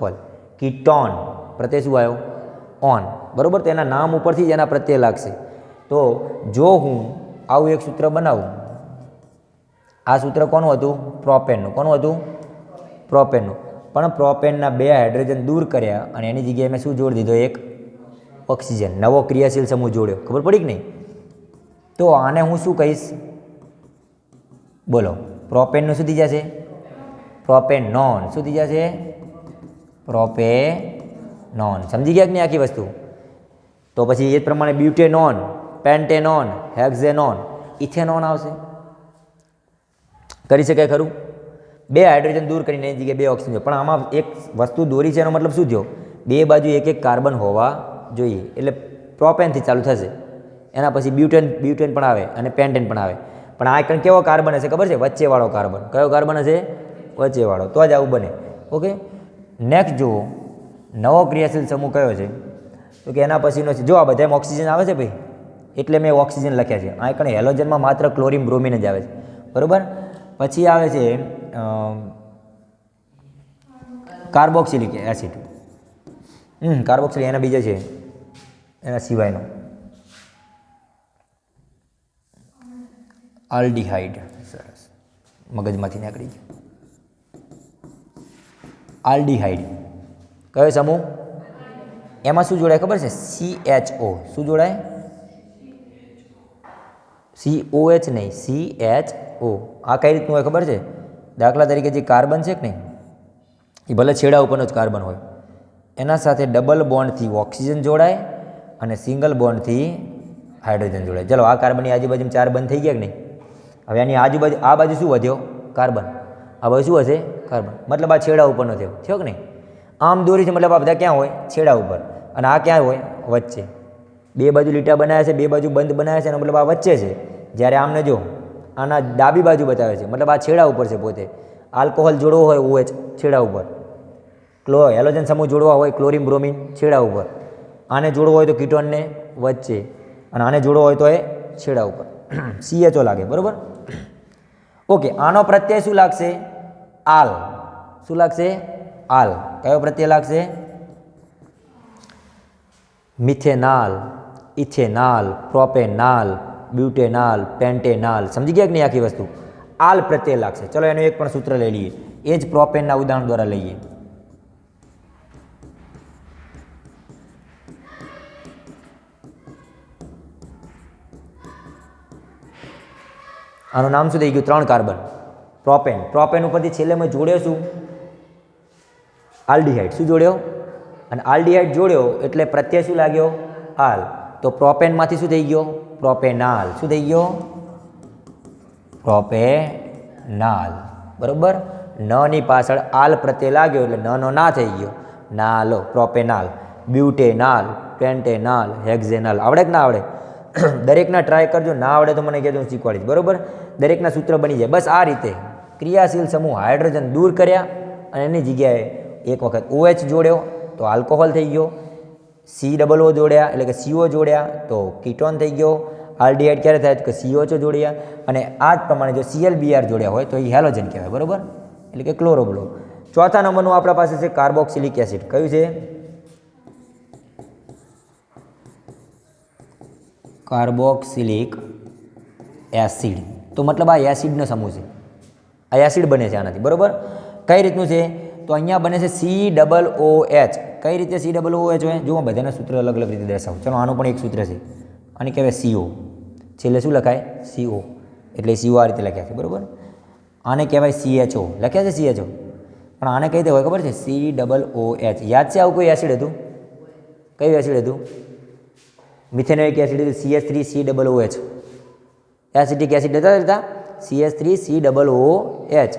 ઓલ. કીટોન પ્રત્યય શું આવ્યો? ઓન. બરોબર? તો એના નામ ઉપરથી જ એના પ્રત્યય લાગશે. તો જો હું આવું એક સૂત્ર બનાવું, આ સૂત્ર કોનું હતું? પ્રોપેનનું. કોનું હતું? પ્રોપેનનું. પણ પ્રોપેનના 2 હાઇડ્રોજન દૂર કર્યા અને એની જગ્યાએ મેં શું જોડી દીધો? એક ઓક્સિજન. નવો ક્રિયાશીલ સમૂહ જોડ્યો. ખબર પડી કે નહીં? તો આને હું શું કહીશ? બોલો. પ્રોપેનનું શું થઈ જશે? પ્રોપેનોન. શું થઈ જશે? પ્રોપેનોન. સમજી ગયા કે નહીં આખી વસ્તુ? તો પછી એ જ પ્રમાણે બ્યુટેનોન, પેન્ટેનોન, હેક્ઝેનોન, ઇથેનોન આવશે. કરી શકાય ખરું? 2 હાઇડ્રોજન દૂર કરીને એની જગ્યાએ 2 ઓક્સિજન. પણ આમાં એક વસ્તુ દોરી છે, એનો મતલબ શું થયો? 2 બાજુ એક કાર્બન હોવા જોઈએ, એટલે પ્રોપેનથી ચાલુ થશે. એના પછી બ્યુટેન પણ આવે અને પેન્ટેન પણ આવે. પણ આ કણ કેવો કાર્બન હશે ખબર છે? વચ્ચેવાળો કાર્બન. કયો કાર્બન હશે? વચ્ચેવાળો. તો જ આવું બને. ઓકે, નેક્સ્ટ જુઓ, નવો ક્રિયાશીલ સમૂહ કયો છે? તો કે એના પછીનો છે, જો આ બધામાં ઓક્સિજન આવે છે ભાઈ, એટલે મેં ઓક્સિજન લખ્યા છે. આ કણ હેલોજનમાં માત્ર ક્લોરીન બ્રોમિન જ આવે છે, બરાબર? પછી આવે છે કાર્બોક્સિલિક એસિડ. કાર્બોક્સિલિક એના બીજા છે, એના સિવાયનો આલ્ડીહાઇડ. સરસ, મગજમાંથી નીકળી ગયું. આલ્ડીહાઇડ. કયો સમૂહ? એમાં શું જોડાય ખબર છે? CHO. શું જોડાય? COH નહીં, CHO. આ કઈ રીતનું હોય ખબર છે? દાખલા તરીકે જે કાર્બન છે કે નહીં, એ ભલે છેડા ઉપરનો જ કાર્બન હોય, એના સાથે ડબલ બોન્ડથી ઓક્સિજન જોડાય અને સિંગલ બોન્ડથી હાઇડ્રોજન જોડાય. ચલો, આ કાર્બનની આજુબાજુ 4 બંધ થઈ ગયા કે નહીં? હવે આની આજુબાજુ આ બાજુ શું વધ્યો? કાર્બન. આ બાજુ શું હશે? કાર્બન. મતલબ આ છેડા ઉપરનો થયો કે નહીં? આમ દોરી છે, મતલબ આ બધા ક્યાં હોય? છેડા ઉપર. અને આ ક્યાં હોય? વચ્ચે. બે બાજુ લીટા બનાવ્યા છે, બે બાજુ બંધ બનાવ્યા છે, અને મતલબ આ વચ્ચે છે. જ્યારે આમને જો આના ડાબી બાજુ બતાવે છે, મતલબ આ છેડા ઉપર છે પોતે. આલ્કોહોલ જોડવો હોય OH છેડા ઉપર, હેલોજન સમૂહ જોડવા હોય ક્લોરીન બ્રોમિન છેડા ઉપર, આને જોડવો હોય તો કીટોનને વચ્ચે, અને આને જોડવો હોય તો એ છેડા ઉપર. CHO લાગે, બરાબર? ઓકે, આનો પ્રત્યય શું લાગશે? આલ. શું લાગશે? આલ. કયો પ્રત્યય લાગશે? મિથેનાલ, ઇથેનાલ, પ્રોપેનાલ, બ્યુટેનાલ, પેન્ટેનાલ. સમજી ગયા કે નહીં આખી વસ્તુ? આલ પ્રત્યય લાગશે. ચલો, એનું એક પણ સૂત્ર લઈ લઈએ. એ જ પ્રોપેનના ઉદાહરણ દ્વારા લઈએ. આનું નામ શું થઈ ગયું? 3 કાર્બન, પ્રોપેન. પ્રોપેન ઉપરથી છેલ્લે મેં જોડ્યો શું? આલ્ડીહાઇડ. શું જોડ્યો? અને આલ્ડીહાઇડ જોડ્યો એટલે પ્રત્યય શું લાગ્યો? આલ. તો પ્રોપેનમાંથી શું થઈ ગયો? પ્રોપેનાલ. શું થઈ ગયો? પ્રોપેનાલ. બરોબર? ન ની પાછળ આલ પ્રત્યય લાગ્યો એટલે ન નો ના થઈ ગયો. નાલો, પ્રોપેનાલ. બ્યુટેનાલ, પેન્ટેનાલ, હેક્ઝેનાલ. આવડે કે ના આવડે? દરેકના ટ્રાય કરજો. ના આવડે તો મને કહેજો, હું શીખવાડીશ. બરોબર? દરેકના સૂત્ર બની જાય. બસ આ રીતે ક્રિયાશીલ સમૂહ હાઇડ્રોજન દૂર કર્યા અને એની જગ્યાએ એક વખત OH જોડ્યો તો આલ્કોહોલ થઈ ગયો, COO જોડ્યા એટલે કે CO જોડ્યા તો કીટોન થઈ ગયો, આલ્ડીહાઇડ ક્યારે થાય તો COH જોડ્યા, અને આ જ પ્રમાણે જો ClBr જોડ્યા હોય તો એ હેલોજન કહેવાય. બરોબર? એટલે કે ક્લોરોબ્રો. ચોથા નંબરનું આપણા પાસે છે કાર્બોક્સિલિક એસિડ. કયું છે? Carboxylic acid. તો મતલબ આ એસિડનો સમૂહ છે. આ એસિડ બને છે આનાથી. બરોબર? કઈ રીતનું છે? તો અહીંયા બને છે COOH. કઈ રીતે COOH હોય? જો હું બધાના સૂત્ર અલગ અલગ રીતે દર્શાવું. ચલો, આનું પણ એક સૂત્ર છે. આને કહેવાય CO. છેલ્લે શું લખાય? CO. એટલે CO આ રીતે લખ્યા છે. બરોબર? આને કહેવાય CHO. લખ્યા છે CHO. પણ આને કઈ રીતે હોય ખબર છે? COOH. યાદ છે આવું કોઈ એસિડ હતું? કયું એસિડ હતું? મિથેનોઇક એસિડ હતું. CH3COOH. એસિટિક એસિડ હતા CH3COOH.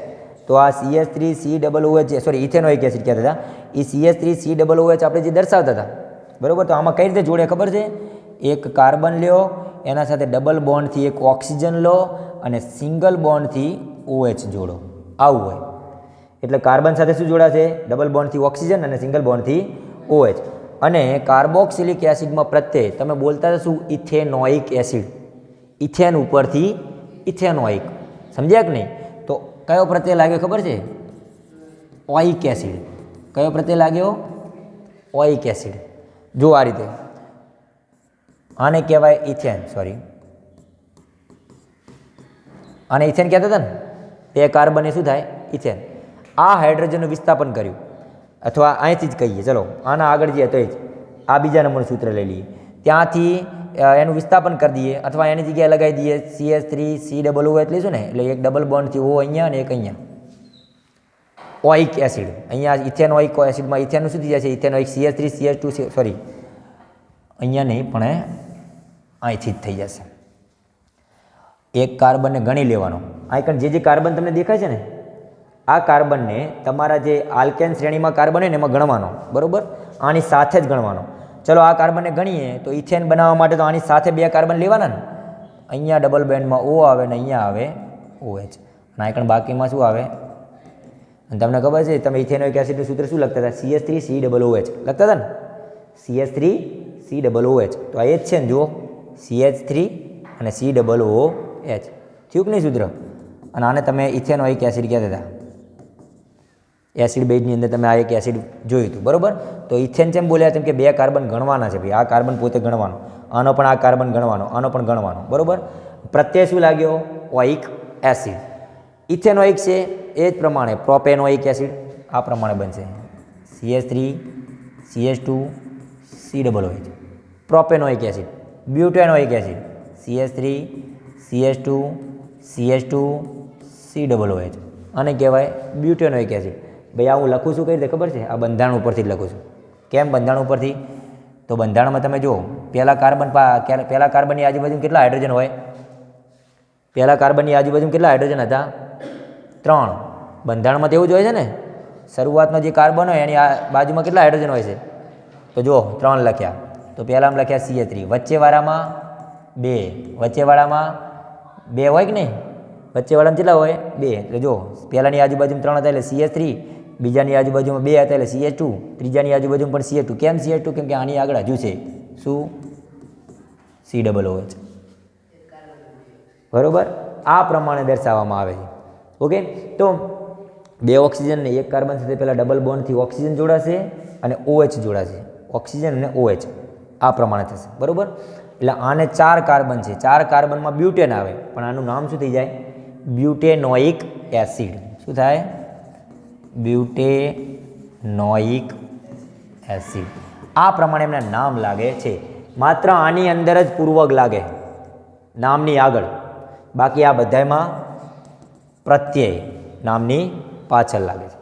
તો આ CH3COOH, સોરી, ઇથેનોઇક એસિડ કહેતા હતા. એ CH3COOH આપણે જે દર્શાવતા હતા. બરાબર? તો આમાં કઈ રીતે જોડે ખબર છે? એક કાર્બન લ્યો, એના સાથે ડબલ બોન્ડથી એક ઓક્સિજન લો અને સિંગલ બોન્ડથી OH જોડો. આવું હોય. એટલે કાર્બન સાથે શું જોડાશે? ડબલ બોન્ડથી ઓક્સિજન અને સિંગલ બોન્ડથી OH. અને કાર્બોક્સિલિક એસિડમાં પ્રત્યય તમે બોલતા શું? Ethanoic acid. ઇથેન ઉપરથી ઇથેનોઇક. સમજ્યા કે નહીં? તો કયો પ્રત્યય લાગ્યો ખબર છે? ઓઇક એસિડ. કયો પ્રત્યય લાગ્યો? ઓઇક એસિડ. જો આ રીતે આને કહેવાય ઇથેન. સોરી, આને ઇથેન કહેતા હતા ને? બે કાર્બન એ શું થાય? ઇથેન. આ હાઇડ્રોજનનું વિસ્થાપન કર્યું, અથવા અહીંથી જ કહીએ. ચલો, આના આગળ જઈએ તો જ આ બીજા નંબરનું સૂત્ર લઈ લઈએ. ત્યાંથી એનું વિસ્થાપન કરી દઈએ, અથવા એની જગ્યાએ લગાવી દઈએ CH3COOH એટલે શું ને? એટલે એક ડબલ બોન્ડથી O અહીંયા અને એક અહીંયા. ઓઇક એસિડ. અહીંયા ઇથેનોઇક એસિડમાં ઇથેનનું શું થઈ જાય છે? ઇથેનોઇક CH3CH2, સોરી, અહીંયા નહીં પણ અહીંથી જ થઈ જશે. એક કાર્બનને ગણી લેવાનો. આ જે કાર્બન તમને દેખાય છે ને, આ કાર્બનને તમારા જે આલ્કેન શ્રેણીમાં કાર્બન હોય ને એમાં ગણવાનો. બરાબર? આની સાથે જ ગણવાનો. ચલો, આ કાર્બનને ગણીએ તો ઇથેન બનાવવા માટે તો આની સાથે બે કાર્બન લેવાના ને. અહીંયા ડબલ બેન્ડમાં O આવે ને અહીંયા આવે OH. અને આ બાકીમાં શું આવે? અને તમને ખબર છે, તમે ઇથેનોઇક એસિડનું સૂત્ર શું લખતા હતા? CH3COOH લખતા હતા ને? CH3COOH. તો આ એ જ છે ને, જુઓ, CH3 અને COOH. થયું કે નહીં સૂત્ર? અને આને તમે ઇથેનોઇક એસિડ કહેતા હતા. એસિડ બેઝની અંદર તમે આ એક એસિડ જોયું હતું. બરાબર? તો ઇથેન જેમ બોલ્યા તેમ કે બે કાર્બન ગણવાના છે. ભાઈ, આ કાર્બન પોતે ગણવાનો, આનો પણ આ કાર્બન ગણવાનો, આનો પણ ગણવાનો. બરાબર? પ્રત્યય શું લાગ્યો? ઓઇક એસિડ. ઇથેનોઇક છે એ જ પ્રમાણે પ્રોપેનોઇક એસિડ, આ પ્રમાણે બનશે CH3 CH2 COOH. Propanoic acid, butanoic acid CH3 CH2 CH2 COOH અને કહેવાય બ્યુટેનોઇક એસિડ. ભાઈ આ હું લખું છું કઈ રીતે ખબર છે? આ બંધારણ ઉપરથી જ લખું છું. કેમ બંધારણ ઉપરથી? તો બંધારણમાં તમે જુઓ પહેલા કાર્બનની આજુબાજુ કેટલા હાઇડ્રોજન હોય? પહેલા કાર્બનની આજુબાજુ કેટલા હાઇડ્રોજન હતા? 3. બંધારણમાં તો એવું જ હોય છે ને, શરૂઆતનો જે કાર્બન હોય એની બાજુમાં કેટલા હાઇડ્રોજન હોય છે? તો જુઓ 3 લખ્યા. તો પહેલામાં લખ્યા CH3, વચ્ચેવાળામાં 2, વચ્ચેવાળામાં 2 હોય કે નહીં? વચ્ચેવાળામાં કેટલા હોય? 2. એટલે જો પહેલાની આજુબાજુમાં 3 હતા એટલે CH3, બીજાની આજુબાજુમાં 2 હતા એટલે CH2, ત્રીજાની આજુબાજુમાં પણ CH2. કેમ CH2? કેમ કે આની આગળ હજુ છે શું? COOH. બરોબર? આ પ્રમાણે દર્શાવવામાં આવે છે. ઓકે, તો 2 ઓક્સિજન ને 1 કાર્બન સાથે પહેલાં ડબલ બોન્ડથી ઓક્સિજન જોડાશે અને OH જોડાશે. ઓક્સિજન અને OH આ પ્રમાણે થશે. બરોબર? એટલે આને 4 કાર્બન છે, 4 કાર્બનમાં બ્યુટેન આવે, પણ આનું નામ શું થઈ જાય? બ્યુટેનોઇક એસિડ. શું થાય? બ્યુટેનોઇક એસિડ. આ પ્રમાણે એમના નામ લાગે છે. માત્ર આની અંદર જ પૂર્વક લાગે નામની આગળ, બાકી આ બધામાં પ્રત્યય નામની પાછળ લાગે છે.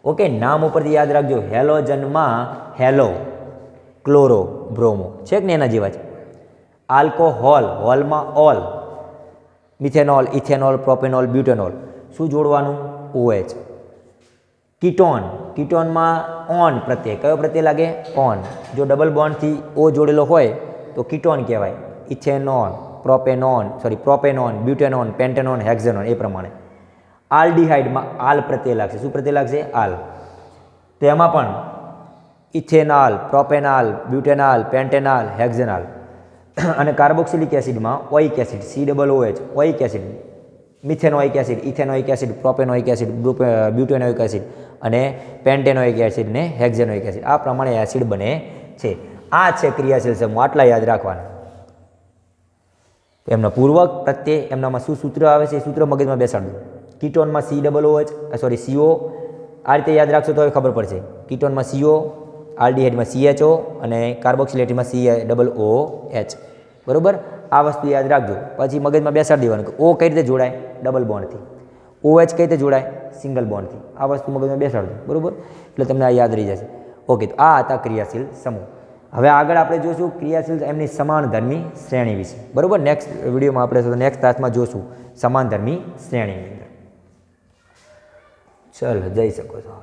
ઓકે, નામ ઉપરથી યાદ રાખજો. હેલોજનમાં હેલો, ક્લોરો, બ્રોમો છે કે ને એના જેવા છે. આલ્કોહોલ, હોલમાં all, methanol, ethanol, propanol, butanol. શું જોડવાનું? OH. કીટોન, કીટોનમાં ઓન પ્રત્યય. કયો પ્રત્યય લાગે? ઓન. જો ડબલ બોન્ડથી O જોડેલો હોય તો કીટોન કહેવાય. ઇથેનોન, પ્રોપેનોન, બ્યુટેનોન, પેન્ટેનોન, હેક્ઝેનોન એ પ્રમાણે. આલ્ડીહાઇડમાં આલ પ્રત્યય લાગશે. શું પ્રત્યય લાગશે? આલ. તેમાં પણ ઇથેનાલ, પ્રોપેનાલ, બ્યુટેનાલ, પેન્ટેનાલ, હેક્ઝેનાલ. અને કાર્બોક્સિલિક એસિડમાં oic acid, COOH, oic acid, methanoic acid, ethanoic acid, propanoic acid, butanoic acid અને પેન્ટેનોઇક એસિડ ને હેક્ઝેનોઇક એસિડ. આ પ્રમાણે એસિડ બને છે. આ છે ક્રિયાશીલ સમૂહ. આટલા યાદ રાખવાના. એમના પૂર્વક પ્રત્યે એમનામાં શું સૂત્ર આવે છે એ સૂત્ર મગજમાં બેસાડવું. કીટોનમાં CO, આ રીતે યાદ રાખશો તો ખબર પડશે. કીટોનમાં CO, આલ્ડીહાઇડમાં CHO અને કાર્બોક્સિલેટમાં COOH. બરોબર? આ વસ્તુ યાદ રાખજો. પછી મગજમાં બેસાડી દેવાનું કે O કઈ રીતે જોડાય? ડબલ બોન્ડથી. OH કઈ રીતે જોડાય? સિંગલ બોન્ડથી. આ વસ્તુ મગજમાં બેસાડજો. બરોબર? એટલે તમને આ યાદ રહી જશે. ઓકે, તો આ હતા ક્રિયાશીલ સમૂહ. હવે આગળ આપણે જોશું ક્રિયાશીલ એમની સમાનધર્મી શ્રેણી વિશે. બરોબર? નેક્સ્ટ વિડીયોમાં આપણે નેક્સ્ટ ક્લાસમાં જોશું સમાનધર્મી શ્રેણીની અંદર. ચલો, જઈ શકો છો.